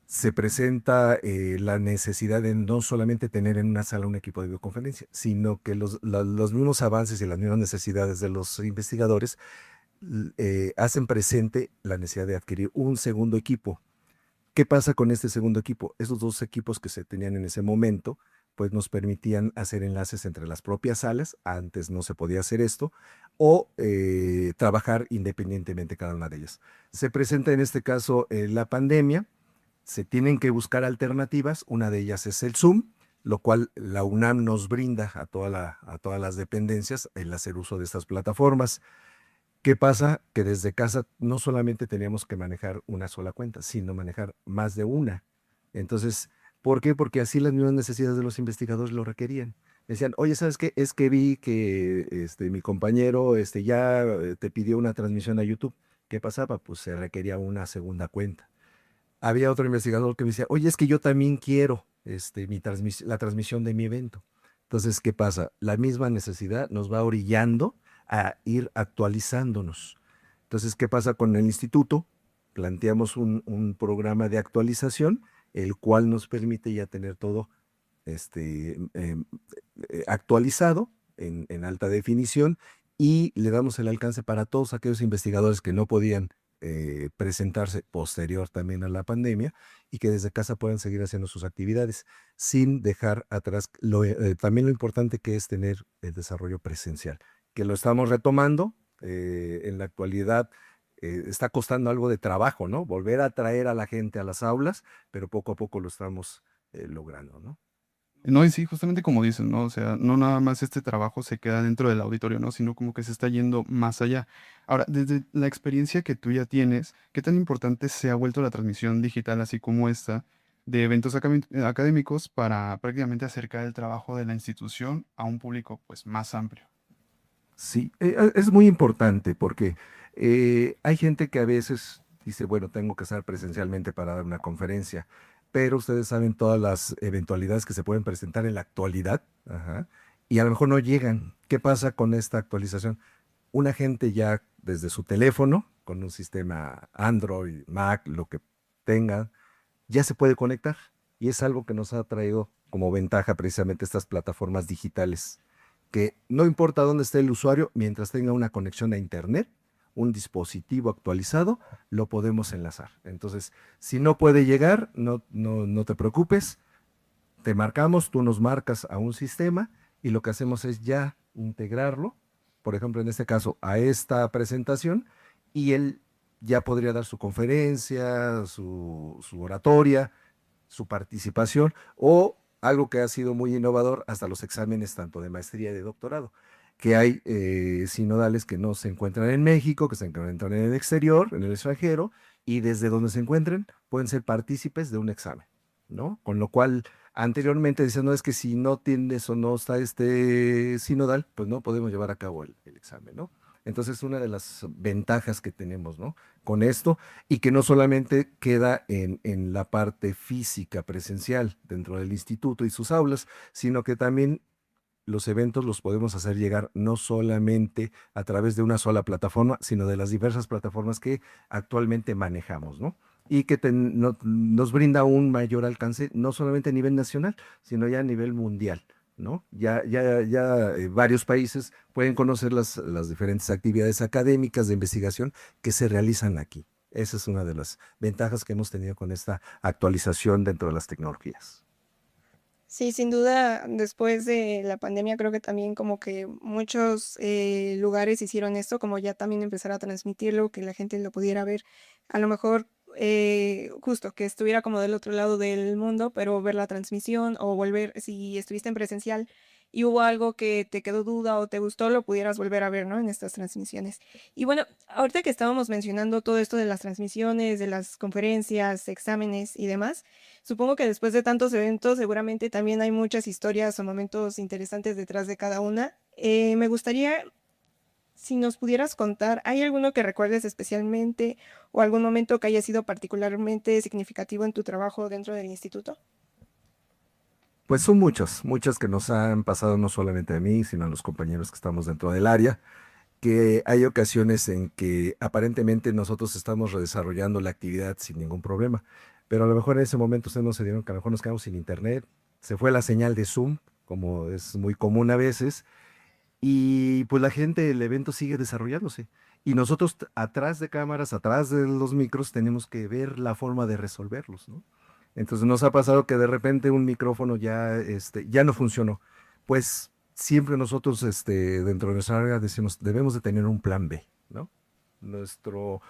Se presenta la necesidad de no solamente tener en una sala un equipo de videoconferencia, sino que los mismos avances y las mismas necesidades de los investigadores hacen presente la necesidad de adquirir un segundo equipo. ¿Qué pasa con este segundo equipo? Esos dos equipos que se tenían en ese momento, pues nos permitían hacer enlaces entre las propias salas, antes no se podía hacer esto, o trabajar independientemente cada una de ellas. Se presenta en este caso la pandemia, se tienen que buscar alternativas, una de ellas es el Zoom, lo cual la UNAM nos brinda a todas las dependencias el hacer uso de estas plataformas. ¿Qué pasa? Que desde casa no solamente teníamos que manejar una sola cuenta, sino manejar más de una. Entonces, ¿por qué? Porque así las mismas necesidades de los investigadores lo requerían. Decían, oye, ¿sabes qué? Es que vi que mi compañero ya te pidió una transmisión a YouTube. ¿Qué pasaba? Pues se requería una segunda cuenta. Había otro investigador que me decía, oye, es que yo también quiero la transmisión de mi evento. Entonces, ¿qué pasa? La misma necesidad nos va orillando a ir actualizándonos. Entonces, ¿qué pasa con el instituto? Planteamos un programa de actualización el cual nos permite ya tener todo actualizado en alta definición y le damos el alcance para todos aquellos investigadores que no podían presentarse posterior también a la pandemia y que desde casa puedan seguir haciendo sus actividades sin dejar atrás también lo importante que es tener el desarrollo presencial, que lo estamos retomando en la actualidad. Está costando algo de trabajo, ¿no? Volver a traer a la gente a las aulas, pero poco a poco lo estamos logrando, ¿no? No, y sí, justamente como dices, ¿no? O sea, no nada más este trabajo se queda dentro del auditorio, ¿no? Sino como que se está yendo más allá. Ahora, desde la experiencia que tú ya tienes, ¿qué tan importante se ha vuelto la transmisión digital, así como esta, de eventos académicos para prácticamente acercar el trabajo de la institución a un público, pues, más amplio? Sí, es muy importante porque hay gente que a veces dice, bueno, tengo que estar presencialmente para dar una conferencia, pero ustedes saben todas las eventualidades que se pueden presentar en la actualidad, ajá, y a lo mejor no llegan. ¿Qué pasa con esta actualización? Una gente ya desde su teléfono, con un sistema Android, Mac, lo que tenga, ya se puede conectar. Y es algo que nos ha traído como ventaja precisamente estas plataformas digitales, que no importa dónde esté el usuario, mientras tenga una conexión a Internet, un dispositivo actualizado, lo podemos enlazar. Entonces, si no puede llegar, no te preocupes, te marcamos, tú nos marcas a un sistema y lo que hacemos es ya integrarlo, por ejemplo, en este caso, a esta presentación y él ya podría dar su conferencia, su oratoria, su participación o algo que ha sido muy innovador, hasta los exámenes tanto de maestría y de doctorado, que hay sinodales que no se encuentran en México, que se encuentran en el exterior, en el extranjero, y desde donde se encuentren pueden ser partícipes de un examen, ¿no? Con lo cual, anteriormente decían, no, es que si no tienes o no está este sinodal, pues no podemos llevar a cabo el examen, ¿no? Entonces, una de las ventajas que tenemos, ¿no? Con esto, y que no solamente queda en la parte física presencial dentro del instituto y sus aulas, sino que también los eventos los podemos hacer llegar no solamente a través de una sola plataforma, sino de las diversas plataformas que actualmente manejamos, ¿no? Y que nos brinda un mayor alcance, no solamente a nivel nacional, sino ya a nivel mundial, ¿no? Ya varios países pueden conocer las diferentes actividades académicas de investigación que se realizan aquí. Esa es una de las ventajas que hemos tenido con esta actualización dentro de las tecnologías. Sí, sin duda, después de la pandemia creo que también como que muchos lugares hicieron esto, como ya también empezar a transmitirlo, que la gente lo pudiera ver, a lo mejor justo que estuviera como del otro lado del mundo, pero ver la transmisión o volver, si estuviste en presencial y hubo algo que te quedó duda o te gustó, lo pudieras volver a ver, ¿no? En estas transmisiones. Y bueno, ahorita que estábamos mencionando todo esto de las transmisiones, de las conferencias, exámenes y demás. Supongo que después de tantos eventos, seguramente también hay muchas historias o momentos interesantes detrás de cada una. Me gustaría, si nos pudieras contar, ¿hay alguno que recuerdes especialmente o algún momento que haya sido particularmente significativo en tu trabajo dentro del instituto? Pues son muchas que nos han pasado no solamente a mí, sino a los compañeros que estamos dentro del área, que hay ocasiones en que aparentemente nosotros estamos redesarrollando la actividad sin ningún problema, pero a lo mejor en ese momento ustedes no se dieron que a lo mejor nos quedamos sin internet, se fue la señal de Zoom, como es muy común a veces, y pues la gente, el evento sigue desarrollándose. Y nosotros atrás de cámaras, atrás de los micros, tenemos que ver la forma de resolverlos, ¿no? Entonces nos ha pasado que de repente un micrófono ya no funcionó. Pues siempre nosotros dentro de nuestra área decimos, debemos de tener un plan B, ¿no? Nuestro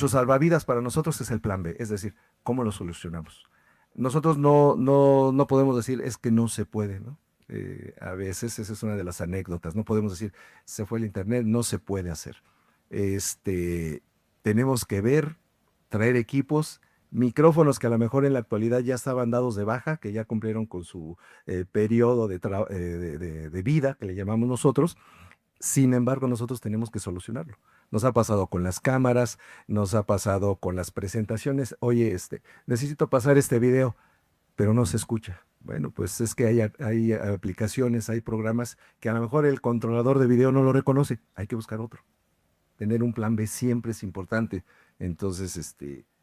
salvavidas para nosotros es el plan B, es decir, ¿cómo lo solucionamos? Nosotros no podemos decir, es que no se puede, ¿no? A veces esa es una de las anécdotas, no podemos decir, se fue el internet, no se puede hacer. Tenemos que ver, traer equipos, micrófonos que a lo mejor en la actualidad ya estaban dados de baja, que ya cumplieron con su periodo de vida, que le llamamos nosotros. Sin embargo, nosotros tenemos que solucionarlo. Nos ha pasado con las cámaras, nos ha pasado con las presentaciones. Oye, necesito pasar este video, pero no se escucha. Bueno, pues es que hay aplicaciones, hay programas que a lo mejor el controlador de video no lo reconoce. Hay que buscar otro. Tener un plan B siempre es importante. Entonces,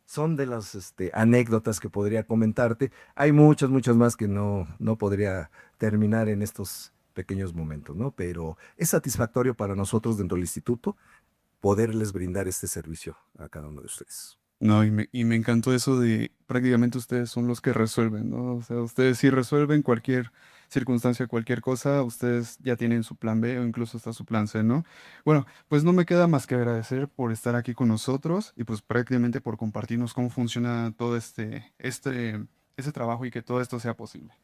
son de las anécdotas que podría comentarte. Hay muchas, muchas más que no podría terminar en estos pequeños momentos, ¿no? Pero es satisfactorio para nosotros dentro del instituto poderles brindar este servicio a cada uno de ustedes. No, y me encantó eso de prácticamente ustedes son los que resuelven, ¿no? O sea, ustedes sí resuelven cualquier circunstancia, cualquier cosa, ustedes ya tienen su plan B o incluso hasta su plan C, ¿no? Bueno, pues no me queda más que agradecer por estar aquí con nosotros y pues prácticamente por compartirnos cómo funciona todo ese trabajo y que todo esto sea posible.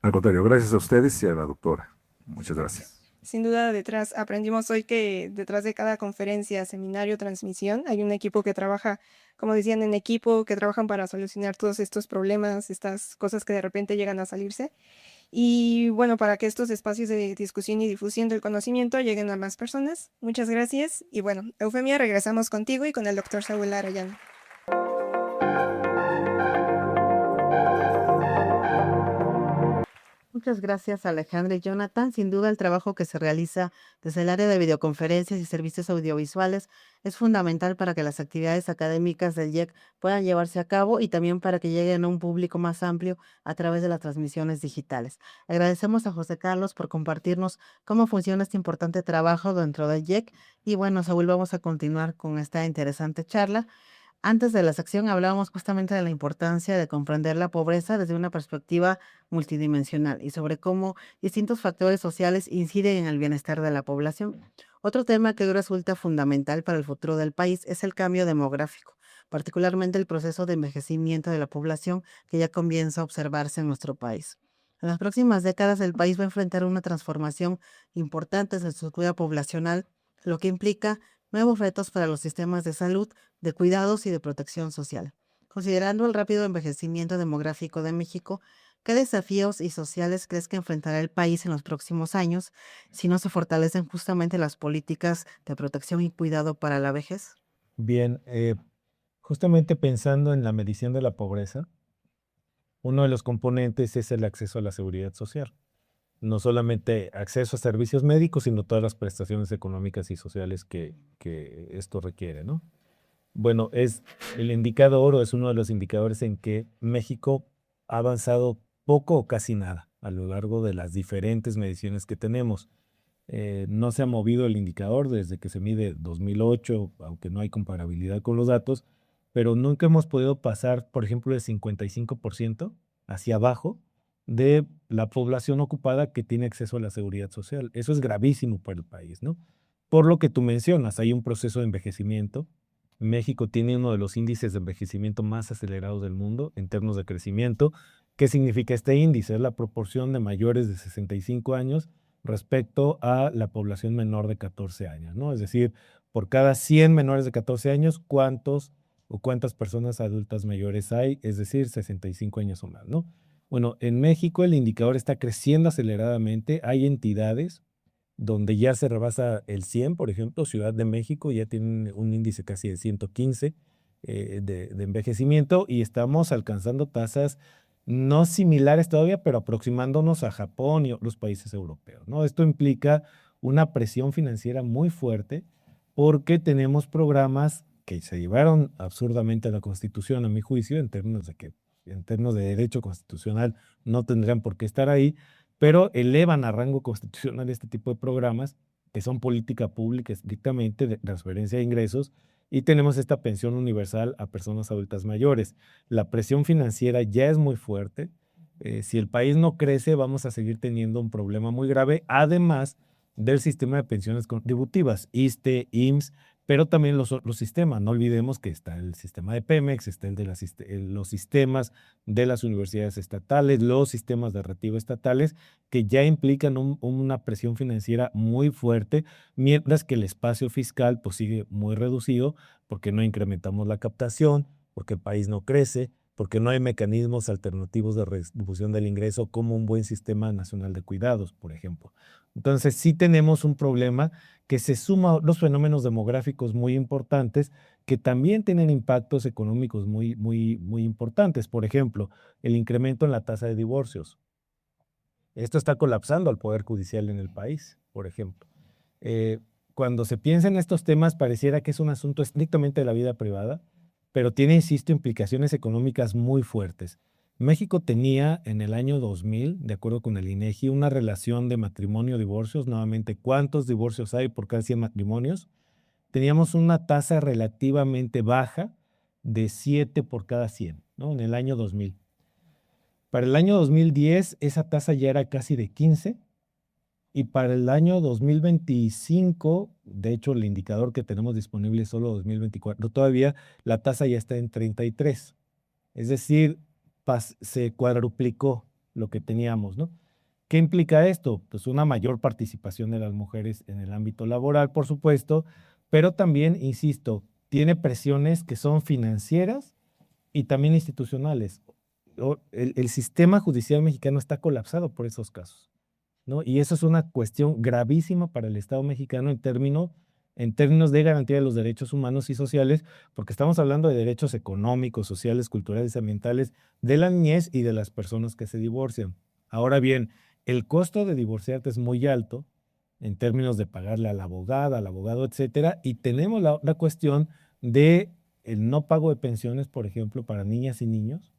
Al contrario, gracias a ustedes y a la doctora. Muchas gracias. Sin duda, aprendimos hoy que detrás de cada conferencia, seminario, transmisión, hay un equipo que trabaja, como decían, en equipo, que trabajan para solucionar todos estos problemas, estas cosas que de repente llegan a salirse. Y bueno, para que estos espacios de discusión y difusión del conocimiento lleguen a más personas. Muchas gracias. Y bueno, Eufemia, regresamos contigo y con el doctor Saúl Arellano. Muchas gracias, Alejandra y Jonathan. Sin duda, el trabajo que se realiza desde el área de videoconferencias y servicios audiovisuales es fundamental para que las actividades académicas del IEC puedan llevarse a cabo y también para que lleguen a un público más amplio a través de las transmisiones digitales. Agradecemos a José Carlos por compartirnos cómo funciona este importante trabajo dentro del IEC. Y bueno, Saúl, vamos a continuar con esta interesante charla. Antes de la sección hablábamos justamente de la importancia de comprender la pobreza desde una perspectiva multidimensional y sobre cómo distintos factores sociales inciden en el bienestar de la población. Otro tema que hoy resulta fundamental para el futuro del país es el cambio demográfico, particularmente el proceso de envejecimiento de la población que ya comienza a observarse en nuestro país. En las próximas décadas el país va a enfrentar una transformación importante en su estructura poblacional, lo que implica nuevos retos para los sistemas de salud, de cuidados y de protección social. Considerando el rápido envejecimiento demográfico de México, ¿qué desafíos y sociales crees que enfrentará el país en los próximos años si no se fortalecen justamente las políticas de protección y cuidado para la vejez? Bien, justamente pensando en la medición de la pobreza, uno de los componentes es el acceso a la seguridad social. No solamente acceso a servicios médicos, sino todas las prestaciones económicas y sociales que esto requiere, ¿no? Bueno, el indicador es uno de los indicadores en que México ha avanzado poco o casi nada a lo largo de las diferentes mediciones que tenemos. No se ha movido el indicador desde que se mide 2008, aunque no hay comparabilidad con los datos, pero nunca hemos podido pasar, por ejemplo, del 55% hacia abajo de la población ocupada que tiene acceso a la seguridad social. Eso es gravísimo para el país, ¿no? Por lo que tú mencionas, hay un proceso de envejecimiento. México tiene uno de los índices de envejecimiento más acelerados del mundo en términos de crecimiento. ¿Qué significa este índice? Es la proporción de mayores de 65 años respecto a la población menor de 14 años, ¿no? Es decir, por cada 100 menores de 14 años, ¿cuántas personas adultas mayores hay? Es decir, 65 años o más, ¿no? Bueno, en México el indicador está creciendo aceleradamente. Hay entidades donde ya se rebasa el 100, por ejemplo, Ciudad de México ya tiene un índice casi de 115 de envejecimiento y estamos alcanzando tasas no similares todavía, pero aproximándonos a Japón y otros países europeos, ¿no? Esto implica una presión financiera muy fuerte porque tenemos programas que se llevaron absurdamente a la Constitución, a mi juicio, en términos de derecho constitucional no tendrían por qué estar ahí, pero elevan a rango constitucional este tipo de programas que son política pública estrictamente de transferencia de ingresos y tenemos esta pensión universal a personas adultas mayores. La presión financiera ya es muy fuerte. Si el país no crece, vamos a seguir teniendo un problema muy grave, además del sistema de pensiones contributivas, ISSSTE, IMSS, pero también los otros sistemas. No olvidemos que está el sistema de Pemex, está los sistemas de las universidades estatales, los sistemas de retiro estatales, que ya implican una presión financiera muy fuerte, mientras que el espacio fiscal pues, sigue muy reducido porque no incrementamos la captación, porque el país no crece, porque no hay mecanismos alternativos de redistribución del ingreso como un buen sistema nacional de cuidados, por ejemplo. Entonces sí tenemos un problema que se suma a los fenómenos demográficos muy importantes que también tienen impactos económicos muy, muy, muy importantes. Por ejemplo, el incremento en la tasa de divorcios. Esto está colapsando al Poder Judicial en el país, por ejemplo. Cuando se piensa en estos temas, pareciera que es un asunto estrictamente de la vida privada, pero tiene, insisto, implicaciones económicas muy fuertes. México tenía en el año 2000, de acuerdo con el INEGI, una relación de matrimonio-divorcios, nuevamente, ¿cuántos divorcios hay por cada 100 matrimonios? Teníamos una tasa relativamente baja de 7 por cada 100, ¿no? En el año 2000. Para el año 2010, esa tasa ya era casi de 15, y para el año 2025, de hecho, el indicador que tenemos disponible es solo 2024, todavía la tasa ya está en 33. Es decir, se cuadruplicó lo que teníamos, ¿no? ¿Qué implica esto? Pues una mayor participación de las mujeres en el ámbito laboral, por supuesto, pero también, insisto, tiene presiones que son financieras y también institucionales. El sistema judicial mexicano está colapsado por esos casos, ¿no? Y eso es una cuestión gravísima para el Estado mexicano en términos de garantía de los derechos humanos y sociales, porque estamos hablando de derechos económicos, sociales, culturales, ambientales, de la niñez y de las personas que se divorcian. Ahora bien, el costo de divorciarte es muy alto en términos de pagarle a la abogada, al abogado, etcétera, y tenemos la cuestión de el no pago de pensiones, por ejemplo, para niñas y niños,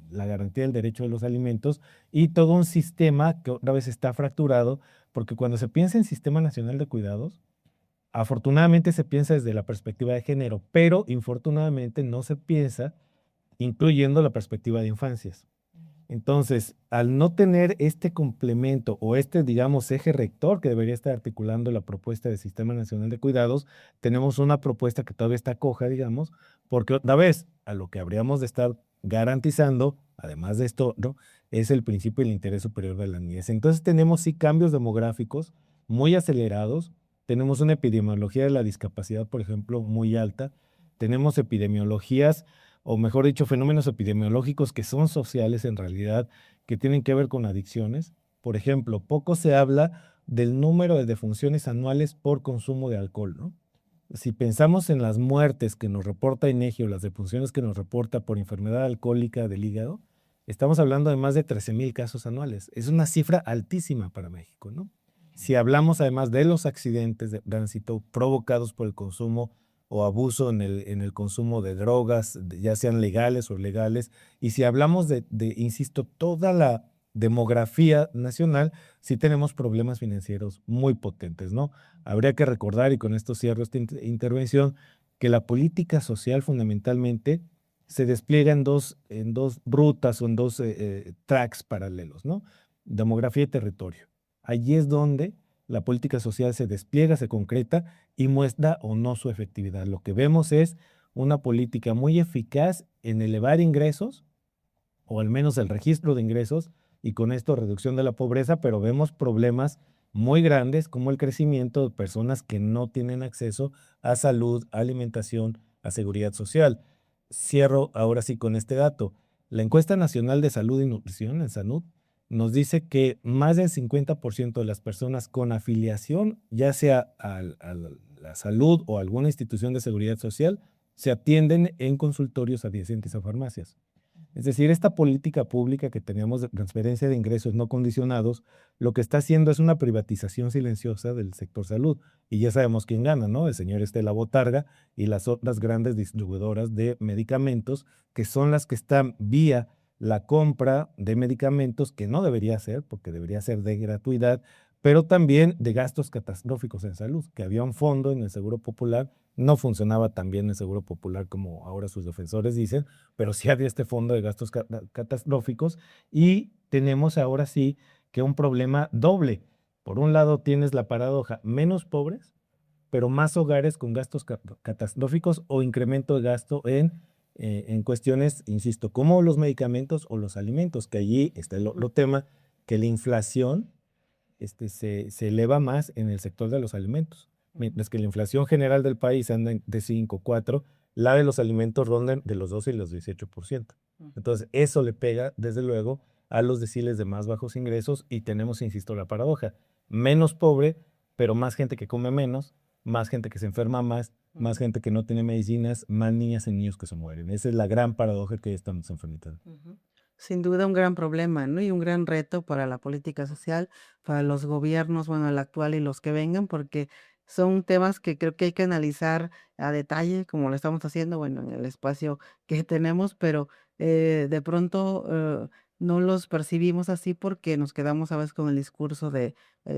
la garantía del derecho de los alimentos y todo un sistema que otra vez está fracturado, porque cuando se piensa en Sistema Nacional de Cuidados, afortunadamente se piensa desde la perspectiva de género, pero infortunadamente no se piensa incluyendo la perspectiva de infancias. Entonces, al no tener este complemento o digamos, eje rector que debería estar articulando la propuesta del Sistema Nacional de Cuidados, tenemos una propuesta que todavía está coja, digamos, porque otra vez, a lo que habríamos de estar garantizando, además de esto, ¿no?, es el principio del interés superior de la niñez. Entonces, tenemos sí cambios demográficos muy acelerados, tenemos una epidemiología de la discapacidad, por ejemplo, muy alta, tenemos epidemiologías o mejor dicho, fenómenos epidemiológicos que son sociales en realidad, que tienen que ver con adicciones. Por ejemplo, poco se habla del número de defunciones anuales por consumo de alcohol, ¿no? Si pensamos en las muertes que nos reporta INEGI o las defunciones que nos reporta por enfermedad alcohólica del hígado, estamos hablando de más de 13,000 casos anuales. Es una cifra altísima para México, ¿no? Si hablamos además de los accidentes de tránsito provocados por el consumo o abuso en el consumo de drogas, ya sean legales o ilegales, y si hablamos insisto, toda la demografía nacional, sí tenemos problemas financieros muy potentes, ¿no? Habría que recordar, y con esto cierro esta intervención, que la política social fundamentalmente se despliega en dos rutas o en dos tracks paralelos, ¿no? Demografía y territorio. Allí es donde la política social se despliega, se concreta y muestra o no su efectividad. Lo que vemos es una política muy eficaz en elevar ingresos, o al menos el registro de ingresos, y con esto reducción de la pobreza, pero vemos problemas muy grandes como el crecimiento de personas que no tienen acceso a salud, a alimentación, a seguridad social. Cierro ahora sí con este dato. La encuesta nacional de salud y nutrición, en SANUD, nos dice que más del 50% de las personas con afiliación, ya sea a la salud o a alguna institución de seguridad social, se atienden en consultorios adyacentes a farmacias. Es decir, esta política pública que teníamos de transferencia de ingresos no condicionados, lo que está haciendo es una privatización silenciosa del sector salud. Y ya sabemos quién gana, ¿no? El señor Estela Botarga y las otras grandes distribuidoras de medicamentos, que son las que están vía la compra de medicamentos, que no debería ser, porque debería ser de gratuidad, pero también de gastos catastróficos en salud, que había un fondo en el Seguro Popular, no funcionaba tan bien el Seguro Popular como ahora sus defensores dicen, pero sí había este fondo de gastos catastróficos y tenemos ahora sí que un problema doble. Por un lado tienes la paradoja, menos pobres, pero más hogares con gastos catastróficos o incremento de gasto en cuestiones, insisto, como los medicamentos o los alimentos, que allí está el otro tema, que la inflación se eleva más en el sector de los alimentos. Mientras que la inflación general del país anda de 5, 4, la de los alimentos ronda de los 12 y los 18%. Entonces, eso le pega, desde luego, a los deciles de más bajos ingresos y tenemos, insisto, la paradoja. Menos pobre, pero más gente que come menos, más gente que se enferma más gente que no tiene medicinas, más niñas y niños que se mueren. Esa es la gran paradoja que estamos enfrentando. Sin duda un gran problema, ¿no? Y un gran reto para la política social, para los gobiernos, bueno, el actual y los que vengan, porque son temas que creo que hay que analizar a detalle, como lo estamos haciendo, bueno, en el espacio que tenemos, pero de pronto no los percibimos así porque nos quedamos a veces con el discurso de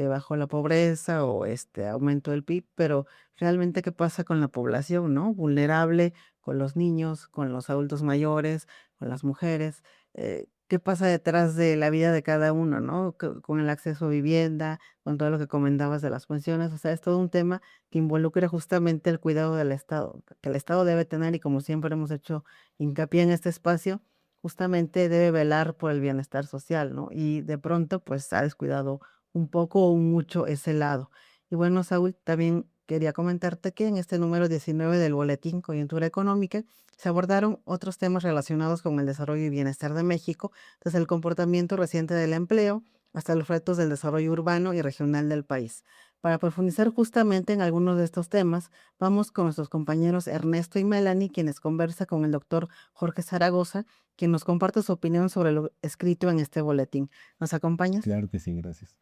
bajo la pobreza o este aumento del PIB, pero realmente qué pasa con la población, ¿no? Vulnerable, con los niños, con los adultos mayores, con las mujeres. ¿Qué pasa detrás de la vida de cada uno, ¿no? Con el acceso a vivienda, con todo lo que comentabas de las pensiones, o sea, es todo un tema que involucra justamente el cuidado del Estado, que el Estado debe tener y como siempre hemos hecho hincapié en este espacio, justamente debe velar por el bienestar social, ¿no? Y de pronto, pues ha descuidado un poco o mucho ese lado. Y bueno, Saúl, también quería comentarte que en este número 19 del Boletín Coyuntura Económica se abordaron otros temas relacionados con el desarrollo y bienestar de México, desde el comportamiento reciente del empleo hasta los retos del desarrollo urbano y regional del país. Para profundizar justamente en algunos de estos temas, vamos con nuestros compañeros Ernesto y Melanie, quienes conversan con el doctor Jorge Zaragoza, quien nos comparte su opinión sobre lo escrito en este boletín. ¿Nos acompañas? Claro que sí, gracias.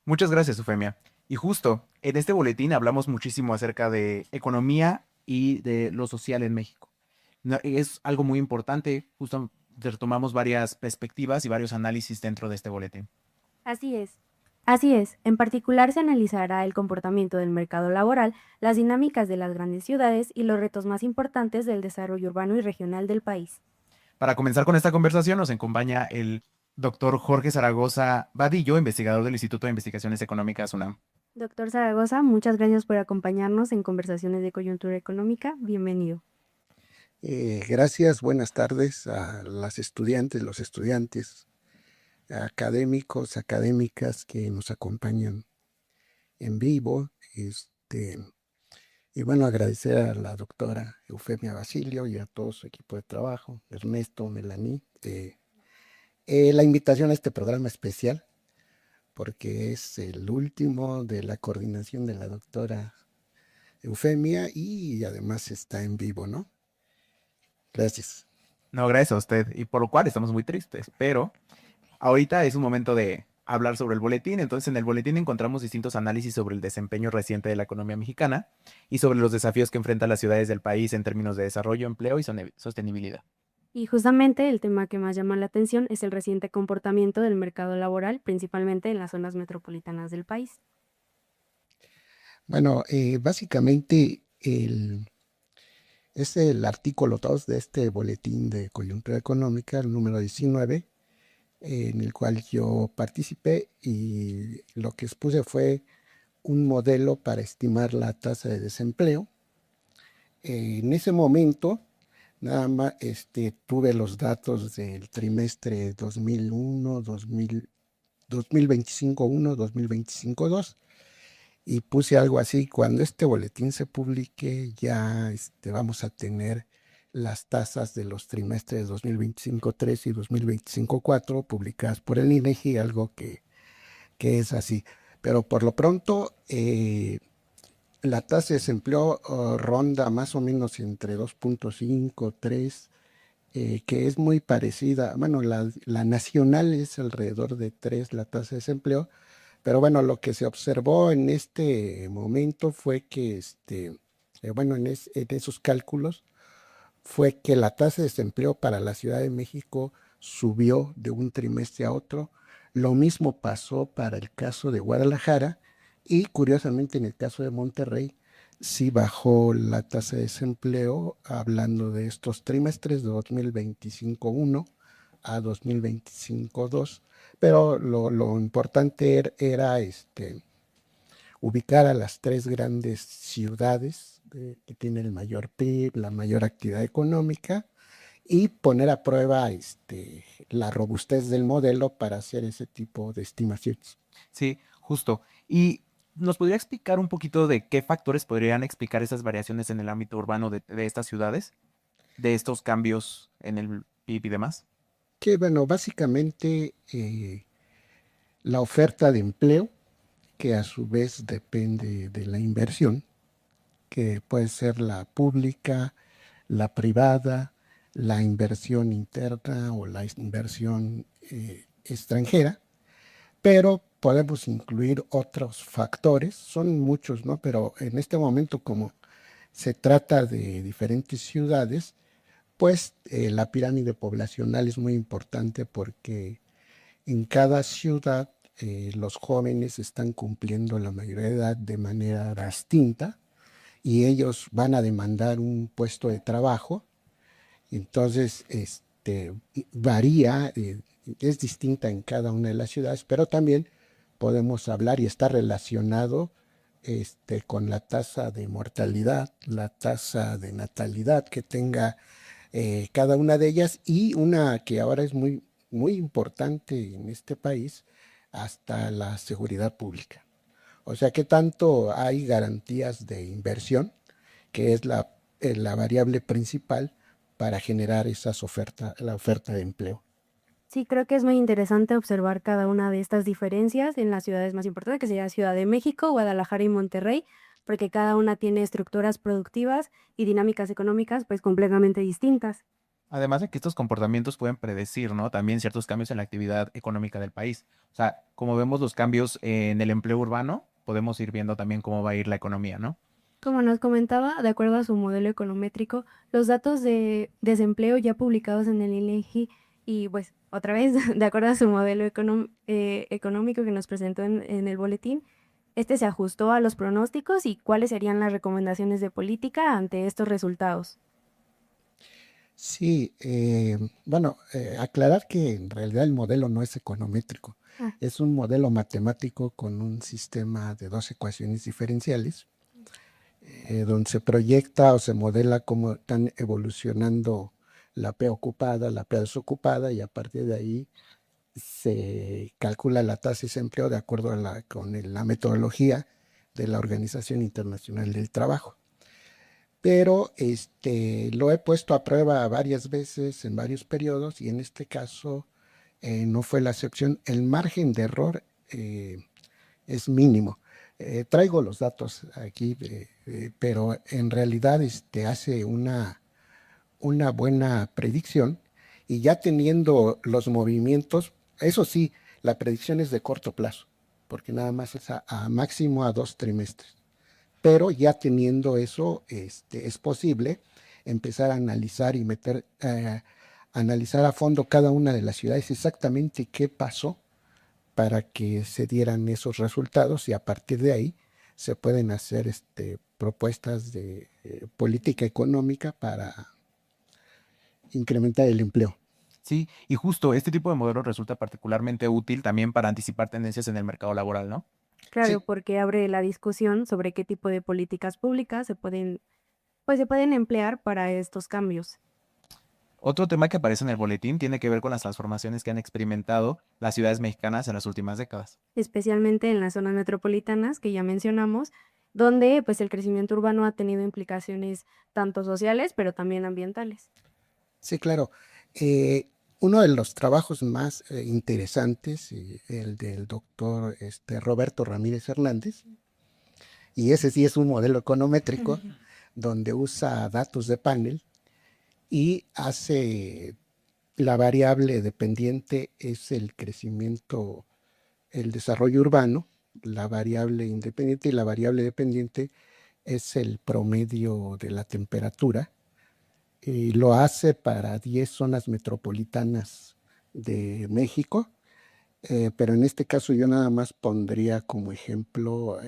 Muchas gracias, Eufemia. Y justo, en este boletín hablamos muchísimo acerca de economía y de lo social en México. Es algo muy importante, justo retomamos varias perspectivas y varios análisis dentro de este boletín. Así es. Así es, en particular se analizará el comportamiento del mercado laboral, las dinámicas de las grandes ciudades y los retos más importantes del desarrollo urbano y regional del país. Para comenzar con esta conversación nos acompaña el doctor Jorge Zaragoza Vadillo, investigador del Instituto de Investigaciones Económicas UNAM. Doctor Zaragoza, muchas gracias por acompañarnos en Conversaciones de Coyuntura Económica. Bienvenido. Gracias, buenas tardes a las estudiantes, los estudiantes, académicos, académicas que nos acompañan en vivo. Y bueno, agradecer a la doctora Eufemia Basilio y a todo su equipo de trabajo, Ernesto, Melanie, la invitación a este programa especial, porque es el último de la coordinación de la doctora Eufemia y además está en vivo, ¿no? Gracias. No, gracias a usted, y por lo cual estamos muy tristes, pero ahorita es un momento de hablar sobre el boletín. Entonces, en el boletín encontramos distintos análisis sobre el desempeño reciente de la economía mexicana y sobre los desafíos que enfrentan las ciudades del país en términos de desarrollo, empleo y sostenibilidad. Y justamente el tema que más llama la atención es el reciente comportamiento del mercado laboral, principalmente en las zonas metropolitanas del país. Bueno, básicamente es el artículo 2 de este boletín de coyuntura económica, el número 19, en el cual yo participé y lo que expuse fue un modelo para estimar la tasa de desempleo. En ese momento, nada más tuve los datos del trimestre 2001, 2025-1, 2025-2 y puse algo así: cuando este boletín se publique ya vamos a tener las tasas de los trimestres 2025-3 y 2025-4 publicadas por el INEGI, algo que es así. Pero por lo pronto la tasa de desempleo ronda más o menos entre 2.5, 3, que es muy parecida. Bueno, la nacional es alrededor de 3 la tasa de desempleo, pero bueno, lo que se observó en este momento fue que, bueno, en esos cálculos fue que la tasa de desempleo para la Ciudad de México subió de un trimestre a otro. Lo mismo pasó para el caso de Guadalajara y curiosamente en el caso de Monterrey sí bajó la tasa de desempleo, hablando de estos trimestres de 2025-1 a 2025-2, pero lo importante era ubicar a las 3 grandes ciudades que tienen el mayor PIB, la mayor actividad económica, y poner a prueba la robustez del modelo para hacer ese tipo de estimaciones. Sí, justo. ¿Y nos podría explicar un poquito de qué factores podrían explicar esas variaciones en el ámbito urbano de estas ciudades, de estos cambios en el PIB y demás? Que bueno, básicamente la oferta de empleo, que a su vez depende de la inversión, que puede ser la pública, la privada, la inversión interna o la inversión extranjera, pero podemos incluir otros factores, son muchos, ¿no? Pero en este momento, como se trata de diferentes ciudades, pues la pirámide poblacional es muy importante porque en cada ciudad los jóvenes están cumpliendo la mayoría de edad de manera distinta y ellos van a demandar un puesto de trabajo. Entonces, varía, es distinta en cada una de las ciudades, pero también podemos hablar y está relacionado con la tasa de mortalidad, la tasa de natalidad que tenga cada una de ellas y una que ahora es muy, muy importante en este país, hasta la seguridad pública. O sea, que tanto hay garantías de inversión, que es la variable principal para generar la oferta de empleo. Sí, creo que es muy interesante observar cada una de estas diferencias en las ciudades más importantes, que sería Ciudad de México, Guadalajara y Monterrey, porque cada una tiene estructuras productivas y dinámicas económicas pues completamente distintas. Además de que estos comportamientos pueden predecir, ¿no? También ciertos cambios en la actividad económica del país. O sea, como vemos los cambios en el empleo urbano, podemos ir viendo también cómo va a ir la economía, ¿no? Como nos comentaba, de acuerdo a su modelo econométrico, los datos de desempleo ya publicados en el INEGI y pues otra vez, de acuerdo a su modelo económico que nos presentó en el boletín, este se ajustó a los pronósticos y cuáles serían las recomendaciones de política ante estos resultados. Sí, bueno, aclarar que en realidad el modelo no es econométrico, Ah, es un modelo matemático con un sistema de dos ecuaciones diferenciales, donde se proyecta o se modela cómo están evolucionando la P ocupada, la P desocupada, y a partir de ahí se calcula la tasa de desempleo de acuerdo a la metodología de la Organización Internacional del Trabajo. Pero lo he puesto a prueba varias veces en varios periodos y en este caso no fue la excepción. El margen de error es mínimo. Traigo los datos aquí, pero en realidad hace una buena predicción y ya teniendo los movimientos, eso sí, la predicción es de corto plazo, porque nada más es a máximo a 2 trimestres. Pero ya teniendo eso, es posible empezar a analizar y analizar a fondo cada una de las ciudades exactamente qué pasó para que se dieran esos resultados y a partir de ahí se pueden hacer propuestas de política económica para incrementar el empleo. Sí, y justo este tipo de modelo resulta particularmente útil también para anticipar tendencias en el mercado laboral, ¿no? claro, Sí, porque abre la discusión sobre qué tipo de políticas públicas pues se pueden emplear para estos cambios. Otro tema que aparece en el boletín tiene que ver con las transformaciones que han experimentado las ciudades mexicanas en las últimas décadas. Especialmente en las zonas metropolitanas que ya mencionamos, donde pues el crecimiento urbano ha tenido implicaciones tanto sociales, pero también ambientales. sí, claro. Uno de los trabajos más interesantes, el del doctor Roberto Ramírez Hernández, y ese sí es un modelo econométrico donde usa datos de panel y hace la variable dependiente es el crecimiento, el desarrollo urbano, la variable independiente y la variable dependiente es el promedio de la temperatura. Y lo hace para 10 zonas metropolitanas de México, pero en este caso yo nada más pondría como ejemplo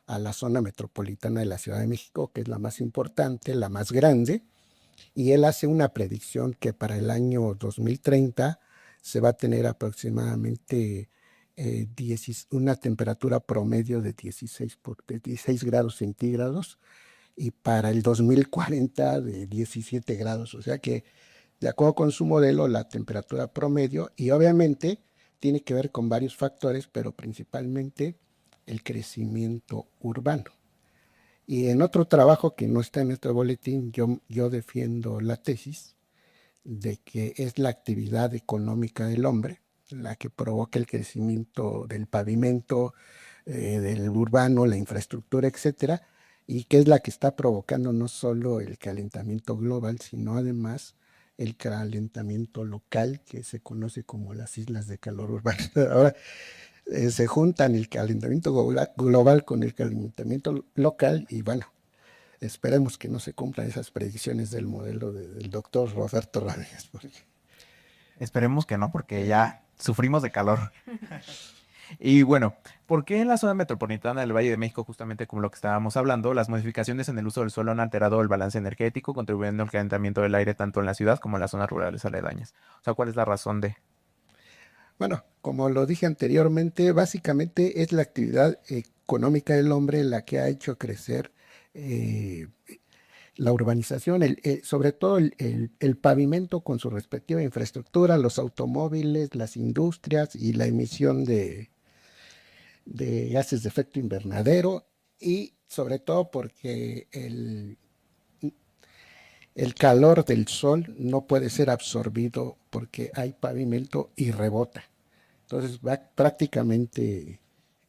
a la zona metropolitana de la Ciudad de México, que es la más importante, la más grande, y él hace una predicción que para el año 2030 se va a tener aproximadamente una temperatura promedio de 16 grados centígrados y para el 2040 de 17 grados. O sea que de acuerdo con su modelo, la temperatura promedio y obviamente tiene que ver con varios factores, pero principalmente el crecimiento urbano. Y en otro trabajo que no está en este boletín, yo defiendo la tesis de que es la actividad económica del hombre la que provoca el crecimiento del pavimento, del urbano, la infraestructura, etcétera, y que es la que está provocando no solo el calentamiento global, sino además el calentamiento local, que se conoce como las islas de calor urbano. Ahora se juntan el calentamiento global con el calentamiento local y bueno, esperemos que no se cumplan esas predicciones del modelo del doctor Roberto Ramírez. Esperemos que no, porque ya sufrimos de calor. Y bueno, ¿por qué en la zona metropolitana del Valle de México, justamente como lo que estábamos hablando, las modificaciones en el uso del suelo han alterado el balance energético, contribuyendo al calentamiento del aire tanto en la ciudad como en las zonas rurales aledañas? O sea, ¿cuál es la razón de? Bueno, como lo dije anteriormente, básicamente es la actividad económica del hombre la que ha hecho crecer eh, la urbanización, sobre todo el pavimento con su respectiva infraestructura, los automóviles, las industrias y la emisión de gases de efecto invernadero y sobre todo porque el calor del sol no puede ser absorbido porque hay pavimento y rebota. Entonces, prácticamente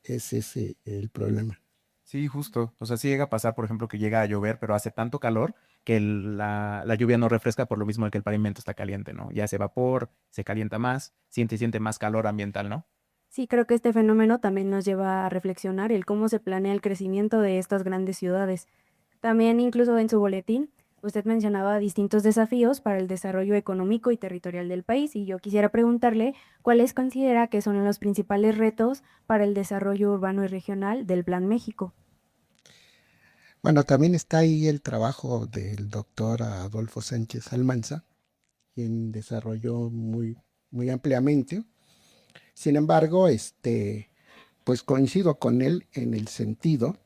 es ese el problema. Sí, justo. O sea, sí llega a pasar, por ejemplo, que llega a llover, pero hace tanto calor que la lluvia no refresca por lo mismo de que el pavimento está caliente, ¿no? Ya hace vapor, se calienta más, siente más calor ambiental, ¿no? Sí, creo que este fenómeno también nos lleva a reflexionar el cómo se planea el crecimiento de estas grandes ciudades. También incluso en su boletín, usted mencionaba distintos desafíos para el desarrollo económico y territorial del país y yo quisiera preguntarle cuáles considera que son los principales retos para el desarrollo urbano y regional del Plan México. Bueno, también está ahí el trabajo del doctor Adolfo Sánchez Almanza, quien desarrolló muy ampliamente. Sin embargo, pues coincido con él en el sentido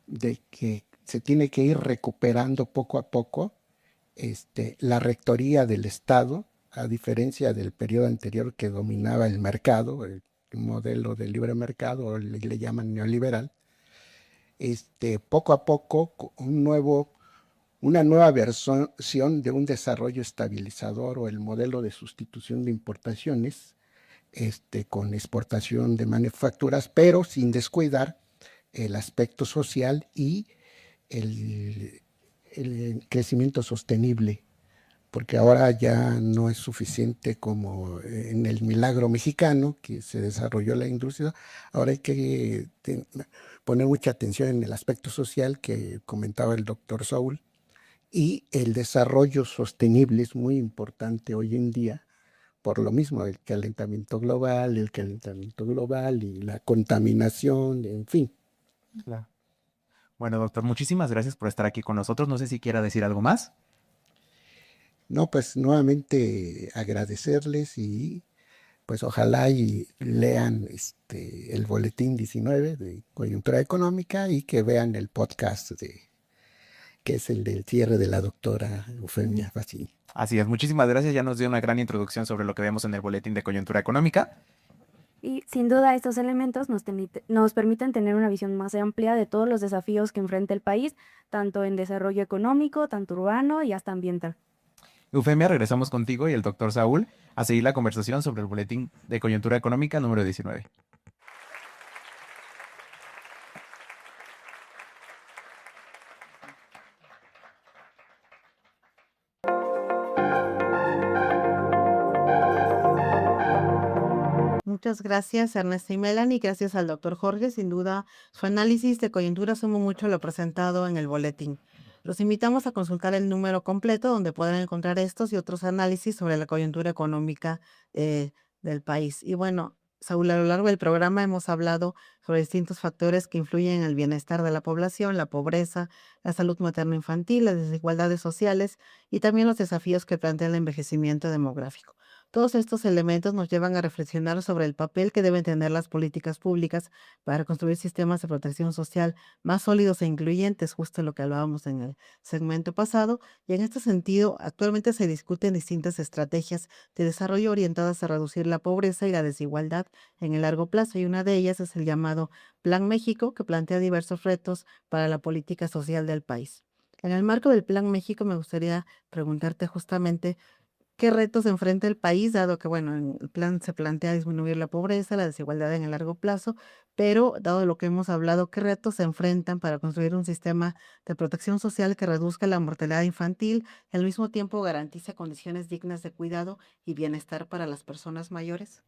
de que se tiene que ir recuperando poco a poco la rectoría del Estado, a diferencia del periodo anterior que dominaba el mercado, el modelo de libre mercado, o le llaman neoliberal. Poco a poco una nueva versión de un desarrollo estabilizador o el modelo de sustitución de importaciones con exportación de manufacturas, pero sin descuidar el aspecto social y el crecimiento sostenible, porque ahora ya no es suficiente como en el milagro mexicano que se desarrolló la industria, ahora hay que poner mucha atención en el aspecto social que comentaba el doctor Saúl, y el desarrollo sostenible es muy importante hoy en día, por lo mismo, el calentamiento global y la contaminación, en fin. Claro. Bueno, doctor, muchísimas gracias por estar aquí con nosotros. No sé si quiera decir algo más. No, pues nuevamente agradecerles y pues ojalá y lean el boletín 19 de coyuntura económica y que vean el podcast que es el del cierre de la doctora Eufemia Facini. Así es, muchísimas gracias. Ya nos dio una gran introducción sobre lo que vemos en el boletín de coyuntura económica. Y sin duda estos elementos nos permiten tener una visión más amplia de todos los desafíos que enfrenta el país, tanto en desarrollo económico, tanto urbano y hasta ambiental. Eufemia, regresamos contigo y el doctor Saúl a seguir la conversación sobre el boletín de coyuntura económica número 19. Muchas gracias, Ernesto y Melanie. Gracias al doctor Jorge. Sin duda, su análisis de coyuntura suma mucho lo presentado en el boletín. Los invitamos a consultar el número completo donde podrán encontrar estos y otros análisis sobre la coyuntura económica del país. Y bueno, Saúl, a lo largo del programa hemos hablado sobre distintos factores que influyen en el bienestar de la población, la pobreza, la salud materno-infantil, las desigualdades sociales y también los desafíos que plantea el envejecimiento demográfico. Todos estos elementos nos llevan a reflexionar sobre el papel que deben tener las políticas públicas para construir sistemas de protección social más sólidos e incluyentes, justo lo que hablábamos en el segmento pasado. Y en este sentido, actualmente se discuten distintas estrategias de desarrollo orientadas a reducir la pobreza y la desigualdad en el largo plazo. Y una de ellas es el llamado Plan México, que plantea diversos retos para la política social del país. En el marco del Plan México, me gustaría preguntarte justamente qué retos enfrenta el país, dado que, bueno, en el plan se plantea disminuir la pobreza, la desigualdad en el largo plazo, pero dado lo que hemos hablado, qué retos se enfrentan para construir un sistema de protección social que reduzca la mortalidad infantil y al mismo tiempo garantice condiciones dignas de cuidado y bienestar para las personas mayores.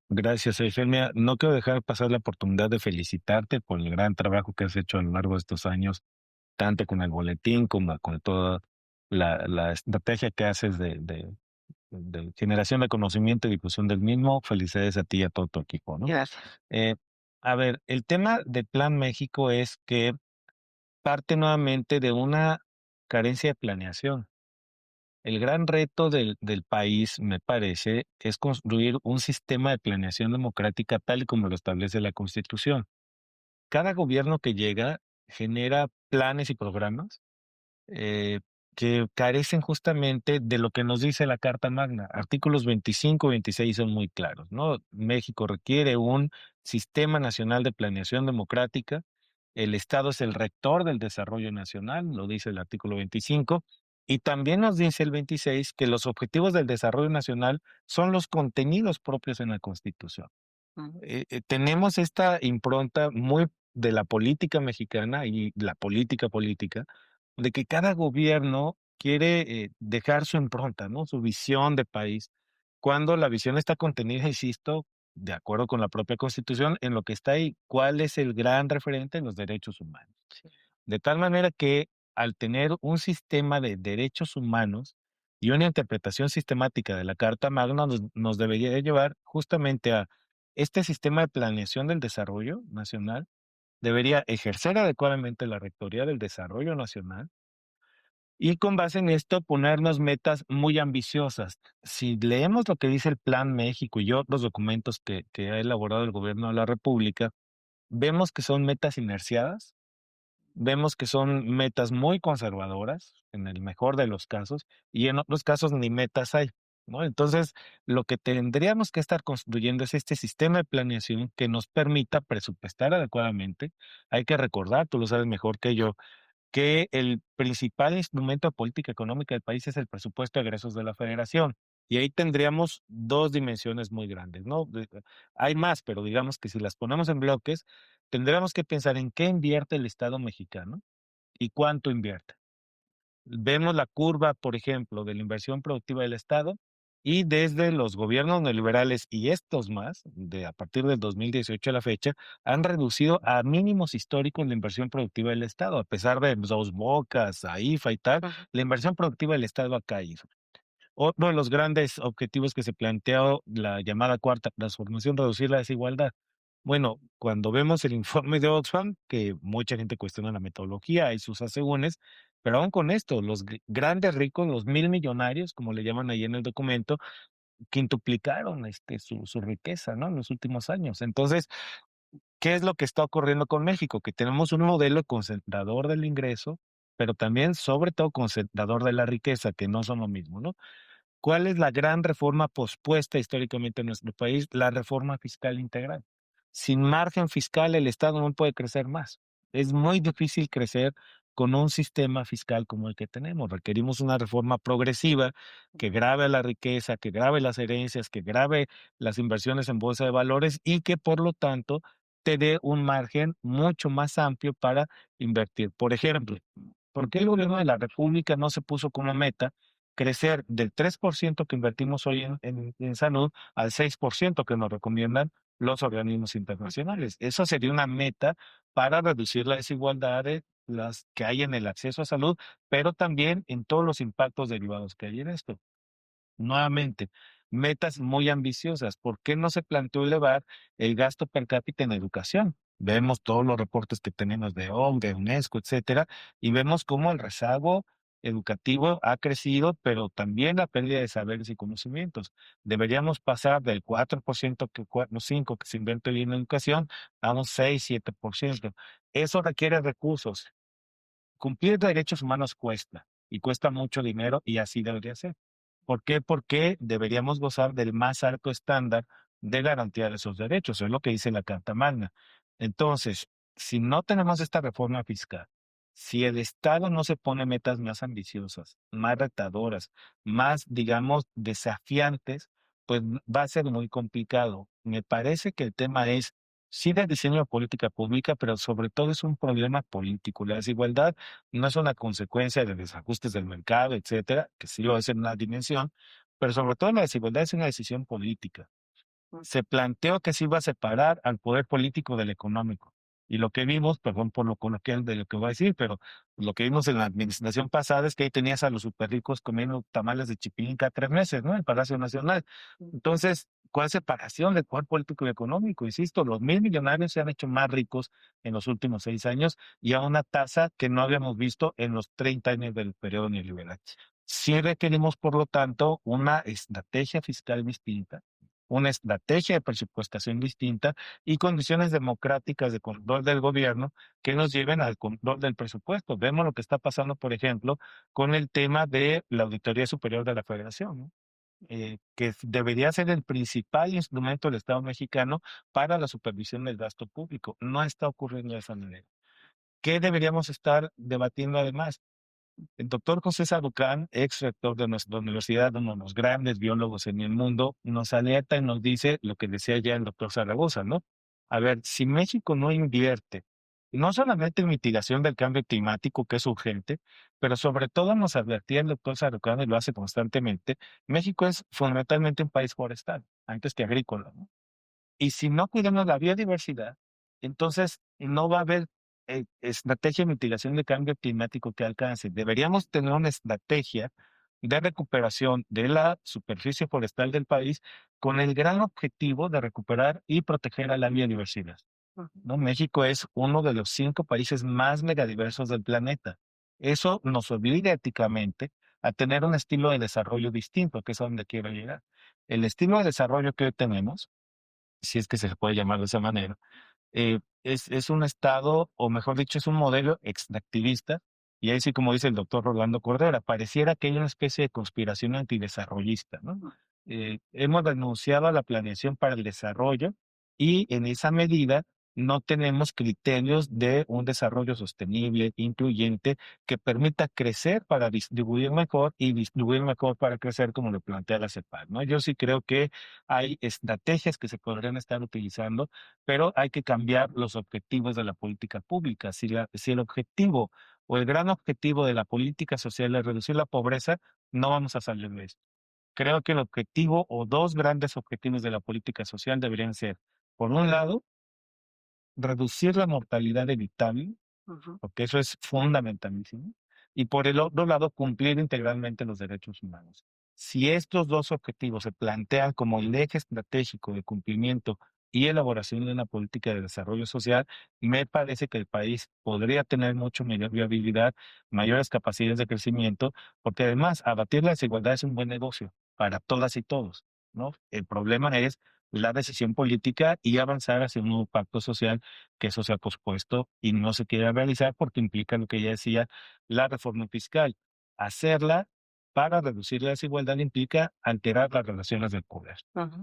Gracias, Eugenia. No quiero dejar pasar la oportunidad de felicitarte por el gran trabajo que has hecho a lo largo de estos años, tanto con el boletín como con toda la estrategia que haces de generación de conocimiento y difusión del mismo. Felicidades a ti y a todo tu equipo, ¿no? Gracias. Eh, a ver, el tema de Plan México es que parte nuevamente de una carencia de planeación. El gran reto del país, me parece, es construir un sistema de planeación democrática tal y como lo establece la Constitución. Cada gobierno que llega genera planes y programas eh, que carecen justamente de lo que nos dice la Carta Magna. Artículos 25 y 26 son muy claros, ¿no? México requiere un sistema nacional de planeación democrática. El Estado es el rector del desarrollo nacional, lo dice el artículo 25. Y también nos dice el 26 que los objetivos del desarrollo nacional son los contenidos propios en la Constitución. Tenemos esta impronta muy de la política mexicana y la política, de que cada gobierno quiere dejar su impronta, ¿no? Su visión de país, cuando la visión está contenida, insisto, de acuerdo con la propia Constitución, en lo que está ahí, cuál es el gran referente en los derechos humanos. De tal manera que al tener un sistema de derechos humanos y una interpretación sistemática de la Carta Magna nos debería de llevar justamente a este sistema de planeación del desarrollo nacional debería ejercer adecuadamente la Rectoría del Desarrollo Nacional y con base en esto ponernos metas muy ambiciosas. Si leemos lo que dice el Plan México y otros documentos que ha elaborado el Gobierno de la República, vemos que son metas inerciadas, vemos que son metas muy conservadoras, en el mejor de los casos, y en otros casos ni metas hay, ¿no? Entonces, lo que tendríamos que estar construyendo es este sistema de planeación que nos permita presupuestar adecuadamente. Hay que recordar, tú lo sabes mejor que yo, que el principal instrumento de política económica del país es el presupuesto de egresos de la Federación. Y ahí tendríamos dos dimensiones muy grandes, ¿no? Hay más, pero digamos que si las ponemos en bloques, tendríamos que pensar en qué invierte el Estado mexicano y cuánto invierte. Vemos la curva, por ejemplo, de la inversión productiva del Estado y desde los gobiernos neoliberales y estos más, a partir del 2018 a la fecha, han reducido a mínimos históricos la inversión productiva del Estado. A pesar de Dos Bocas, AIFA y tal, la inversión productiva del Estado ha caído. Otro de los grandes objetivos que se planteó la llamada cuarta transformación, reducir la desigualdad. Bueno, cuando vemos el informe de Oxfam, que mucha gente cuestiona la metodología y sus asegúnes, pero aún con esto, los grandes ricos, los mil millonarios, como le llaman ahí en el documento, quintuplicaron su riqueza, ¿no? En los últimos años. Entonces, ¿qué es lo que está ocurriendo con México? Que tenemos un modelo concentrador del ingreso, pero también, sobre todo, concentrador de la riqueza, que no son lo mismo, ¿no? ¿Cuál es la gran reforma pospuesta históricamente en nuestro país? La reforma fiscal integral. Sin margen fiscal, el Estado no puede crecer más. Es muy difícil crecer con un sistema fiscal como el que tenemos. Requerimos una reforma progresiva que grave a la riqueza, que grave las herencias, que grave las inversiones en bolsa de valores y que, por lo tanto, te dé un margen mucho más amplio para invertir. Por ejemplo, ¿por qué el gobierno de la República no se puso como meta crecer del 3% que invertimos hoy en salud al 6% que nos recomiendan los organismos internacionales? Eso sería una meta para reducir la desigualdad las que hay en el acceso a salud, pero también en todos los impactos derivados que hay en esto. Nuevamente, metas muy ambiciosas. ¿Por qué no se planteó elevar el gasto per cápita en educación? Vemos todos los reportes que tenemos de OCDE, de UNESCO, etcétera, y vemos cómo el rezago educativo ha crecido, pero también la pérdida de saberes y conocimientos. Deberíamos pasar del 4% que 5 que se invierte en educación a un 6-7%. Eso requiere recursos. Cumplir derechos humanos cuesta, y cuesta mucho dinero, y así debería ser. ¿Por qué? Porque deberíamos gozar del más alto estándar de garantía de esos derechos. Eso es lo que dice la Carta Magna. Entonces, si no tenemos esta reforma fiscal, Si el Estado no se pone metas más ambiciosas, más retadoras, más, digamos, desafiantes, pues va a ser muy complicado. Me parece que el tema es sí de diseño de política pública, pero sobre todo es un problema político. La desigualdad no es una consecuencia de desajustes del mercado, etcétera, que sí lo es en una dimensión, pero sobre todo la desigualdad es una decisión política. Se planteó que se iba a separar al poder político del económico. Y lo que vimos, perdón por lo coloquial de lo que voy a decir, pero lo que vimos en la administración pasada es que ahí tenías a los superricos comiendo tamales de chipilín cada 3 meses, ¿no? En el Palacio Nacional. Entonces, ¿cuál separación del poder político y económico? Insisto, los 1,000 millonarios se han hecho más ricos en los últimos 6 años y a una tasa que no habíamos visto en los 30 años del periodo neoliberal. Sí requerimos, por lo tanto, una estrategia fiscal distinta, una estrategia de presupuestación distinta y condiciones democráticas de control del gobierno que nos lleven al control del presupuesto. Vemos lo que está pasando, por ejemplo, con el tema de la Auditoría Superior de la Federación, ¿no? Que debería ser el principal instrumento del Estado mexicano para la supervisión del gasto público. No está ocurriendo de esa manera. ¿Qué deberíamos estar debatiendo además? El doctor José Sarucán, ex rector de nuestra universidad, uno de los grandes biólogos en el mundo, nos alerta y nos dice lo que decía ya el doctor Zaragoza, ¿no? A ver, si México no invierte, no solamente en mitigación del cambio climático, que es urgente, pero sobre todo nos advertía el doctor Sarucán y lo hace constantemente, México es fundamentalmente un país forestal, antes que agrícola, ¿no? Y si no cuidamos la biodiversidad, entonces no va a haber estrategia de mitigación de cambio climático que alcance. Deberíamos tener una estrategia de recuperación de la superficie forestal del país con el gran objetivo de recuperar y proteger a la biodiversidad, ¿no? México es uno de los 5 países más megadiversos del planeta. Eso nos obliga éticamente a tener un estilo de desarrollo distinto, que es a donde quiero llegar. El estilo de desarrollo que hoy tenemos, si es que se puede llamar de esa manera, es un estado, o mejor dicho, es un modelo extractivista, y ahí sí, como dice el doctor Rolando Cordera, pareciera que hay una especie de conspiración antidesarrollista, ¿no? Hemos renunciado a la planeación para el desarrollo y en esa medida no tenemos criterios de un desarrollo sostenible, incluyente, que permita crecer para distribuir mejor y distribuir mejor para crecer, como lo plantea la CEPAL, ¿no? Yo sí creo que hay estrategias que se podrían estar utilizando, pero hay que cambiar los objetivos de la política pública. Si el objetivo o el gran objetivo de la política social es reducir la pobreza, no vamos a salir de esto. Creo que el objetivo o dos grandes objetivos de la política social deberían ser, por un lado, reducir la mortalidad evitable, porque eso es fundamentalísimo, y por el otro lado, cumplir integralmente los derechos humanos. Si estos dos objetivos se plantean como el eje estratégico de cumplimiento y elaboración de una política de desarrollo social, me parece que el país podría tener mucho mayor viabilidad, mayores capacidades de crecimiento, porque además abatir la desigualdad es un buen negocio para todas y todos, ¿no? El problema es la decisión política y avanzar hacia un nuevo pacto social, que eso se ha pospuesto y no se quiere realizar porque implica lo que ya decía, la reforma fiscal. Hacerla para reducir la desigualdad implica alterar las relaciones del poder.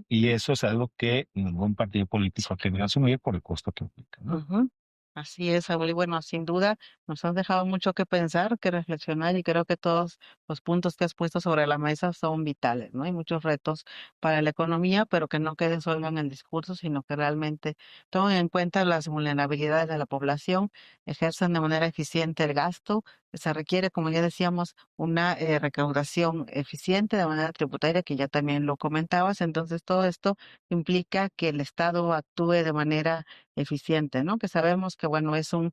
Y eso es algo que ningún partido político quiere asumir por el costo que implica, ¿no? Así es, Saúl. Y bueno, sin duda nos has dejado mucho que pensar, que reflexionar y creo que todos los puntos que has puesto sobre la mesa son vitales, ¿no? Hay muchos retos para la economía, pero que no queden solo en el discurso, sino que realmente tomen en cuenta las vulnerabilidades de la población, ejerzan de manera eficiente el gasto. Se requiere, como ya decíamos, una recaudación eficiente de manera tributaria, que ya también lo comentabas. Entonces, todo esto implica que el Estado actúe de manera eficiente, ¿no? Que sabemos que, bueno, es un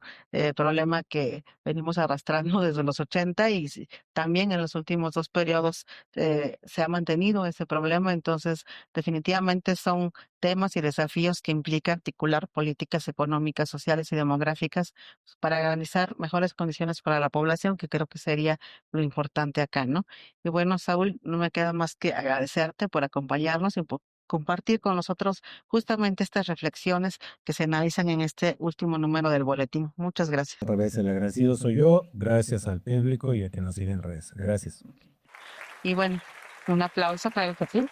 problema que venimos arrastrando desde los 80 y también en los últimos 2 periodos se ha mantenido ese problema. Entonces, definitivamente son temas y desafíos que implican articular políticas económicas, sociales y demográficas para garantizar mejores condiciones para la población, que creo que sería lo importante acá, ¿no? Y bueno, Saúl, no me queda más que agradecerte por acompañarnos y por compartir con nosotros justamente estas reflexiones que se analizan en este último número del boletín. Muchas gracias. Otra vez el agradecido soy yo, gracias al público y a que nos siguen en redes. Gracias. Y bueno, un aplauso para el perfil.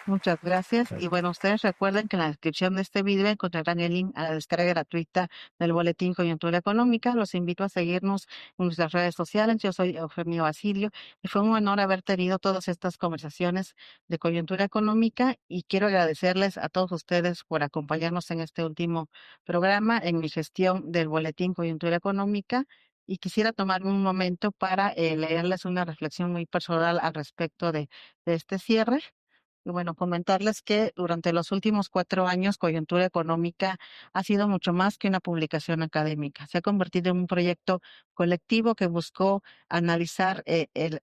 Muchas gracias. Y bueno, ustedes recuerden que en la descripción de este video encontrarán el link a la descarga gratuita del Boletín Coyuntura Económica. Los invito a seguirnos en nuestras redes sociales. Yo soy Eufemio Basilio y fue un honor haber tenido todas estas conversaciones de coyuntura económica y quiero agradecerles a todos ustedes por acompañarnos en este último programa en mi gestión del Boletín Coyuntura Económica. Y quisiera tomarme un momento para leerles una reflexión muy personal al respecto de este cierre. Y bueno, comentarles que durante los últimos 4 años, Coyuntura Económica ha sido mucho más que una publicación académica. Se ha convertido en un proyecto colectivo que buscó analizar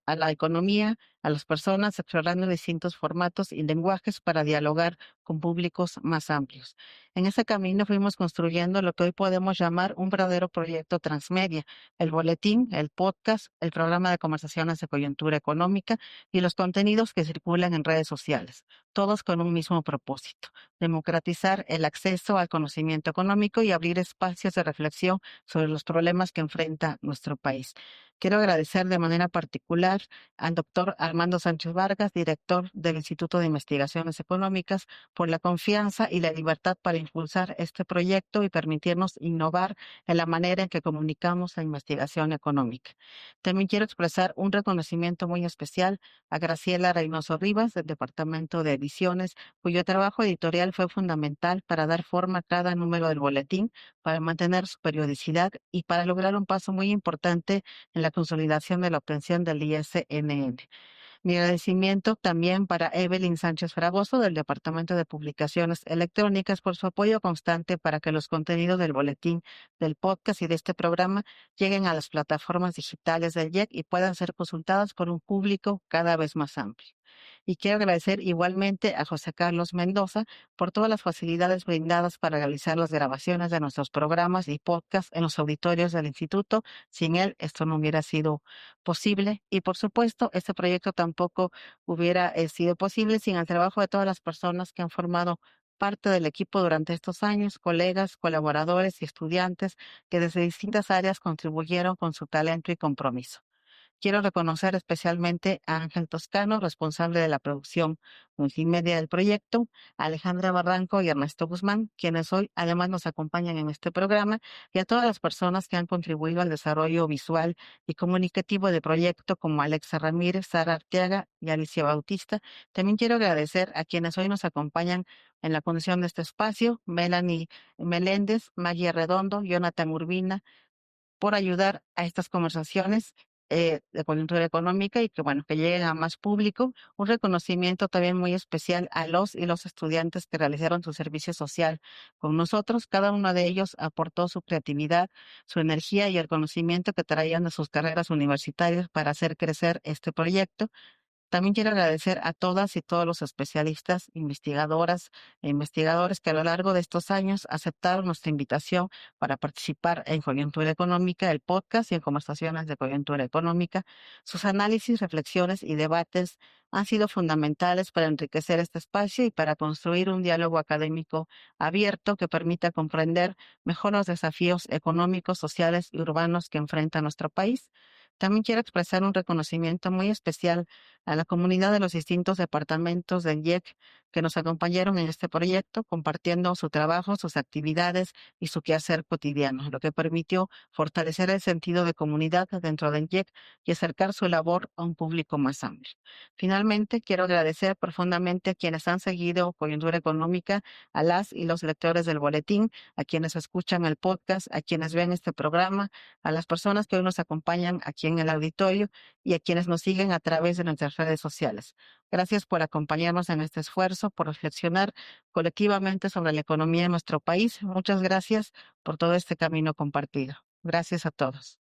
a la economía, a las personas, explorando distintos formatos y lenguajes para dialogar con públicos más amplios. En ese camino fuimos construyendo lo que hoy podemos llamar un verdadero proyecto transmedia: el boletín, el podcast, el programa de conversaciones de Coyuntura Económica y los contenidos que circulan en redes sociales, todos con un mismo propósito: democratizar el acceso al conocimiento económico y abrir espacios de reflexión sobre los problemas que enfrenta nuestro país. Quiero agradecer de manera particular al doctor Armando Sánchez Vargas, director del Instituto de Investigaciones Económicas, por la confianza y la libertad para impulsar este proyecto y permitirnos innovar en la manera en que comunicamos la investigación económica. También quiero expresar un reconocimiento muy especial a Graciela Reynoso Rivas, del Departamento de Ediciones, cuyo trabajo editorial fue fundamental para dar forma a cada número del boletín, para mantener su periodicidad y para lograr un paso muy importante en la consolidación de la obtención del ISNN. Mi agradecimiento también para Evelyn Sánchez Fragoso, del Departamento de Publicaciones Electrónicas, por su apoyo constante para que los contenidos del boletín, del podcast y de este programa lleguen a las plataformas digitales del IEC y puedan ser consultadas por un público cada vez más amplio. Y quiero agradecer igualmente a José Carlos Mendoza por todas las facilidades brindadas para realizar las grabaciones de nuestros programas y podcasts en los auditorios del instituto. Sin él, esto no hubiera sido posible. Y por supuesto, este proyecto tampoco hubiera sido posible sin el trabajo de todas las personas que han formado parte del equipo durante estos años: colegas, colaboradores y estudiantes que desde distintas áreas contribuyeron con su talento y compromiso. Quiero reconocer especialmente a Ángel Toscano, responsable de la producción multimedia del proyecto, a Alejandra Barranco y Ernesto Guzmán, quienes hoy además nos acompañan en este programa, y a todas las personas que han contribuido al desarrollo visual y comunicativo del proyecto, como Alexa Ramírez, Sara Arteaga y Alicia Bautista. También quiero agradecer a quienes hoy nos acompañan en la conducción de este espacio: Melanie Meléndez, Maggie Redondo, Jonathan Urbina, por ayudar a estas conversaciones de coyuntura económica y que, bueno, que lleguen a más público. Un reconocimiento también muy especial a los y los estudiantes que realizaron su servicio social con nosotros. Cada uno de ellos aportó su creatividad, su energía y el conocimiento que traían de sus carreras universitarias para hacer crecer este proyecto. También quiero agradecer a todas y todos los especialistas, investigadoras e investigadores que a lo largo de estos años aceptaron nuestra invitación para participar en Coyuntura Económica, el podcast, y en conversaciones de Coyuntura Económica. Sus análisis, reflexiones y debates han sido fundamentales para enriquecer este espacio y para construir un diálogo académico abierto que permita comprender mejor los desafíos económicos, sociales y urbanos que enfrenta nuestro país. También quiero expresar un reconocimiento muy especial a la comunidad de los distintos departamentos del IEC que nos acompañaron en este proyecto, compartiendo su trabajo, sus actividades y su quehacer cotidiano, lo que permitió fortalecer el sentido de comunidad dentro del IEC y acercar su labor a un público más amplio. Finalmente, quiero agradecer profundamente a quienes han seguido Coyuntura Económica, a las y los lectores del boletín, a quienes escuchan el podcast, a quienes ven este programa, a las personas que hoy nos acompañan aquí en el auditorio y a quienes nos siguen a través de nuestras redes sociales. Gracias por acompañarnos en este esfuerzo, por reflexionar colectivamente sobre la economía de nuestro país. Muchas gracias por todo este camino compartido. Gracias a todos.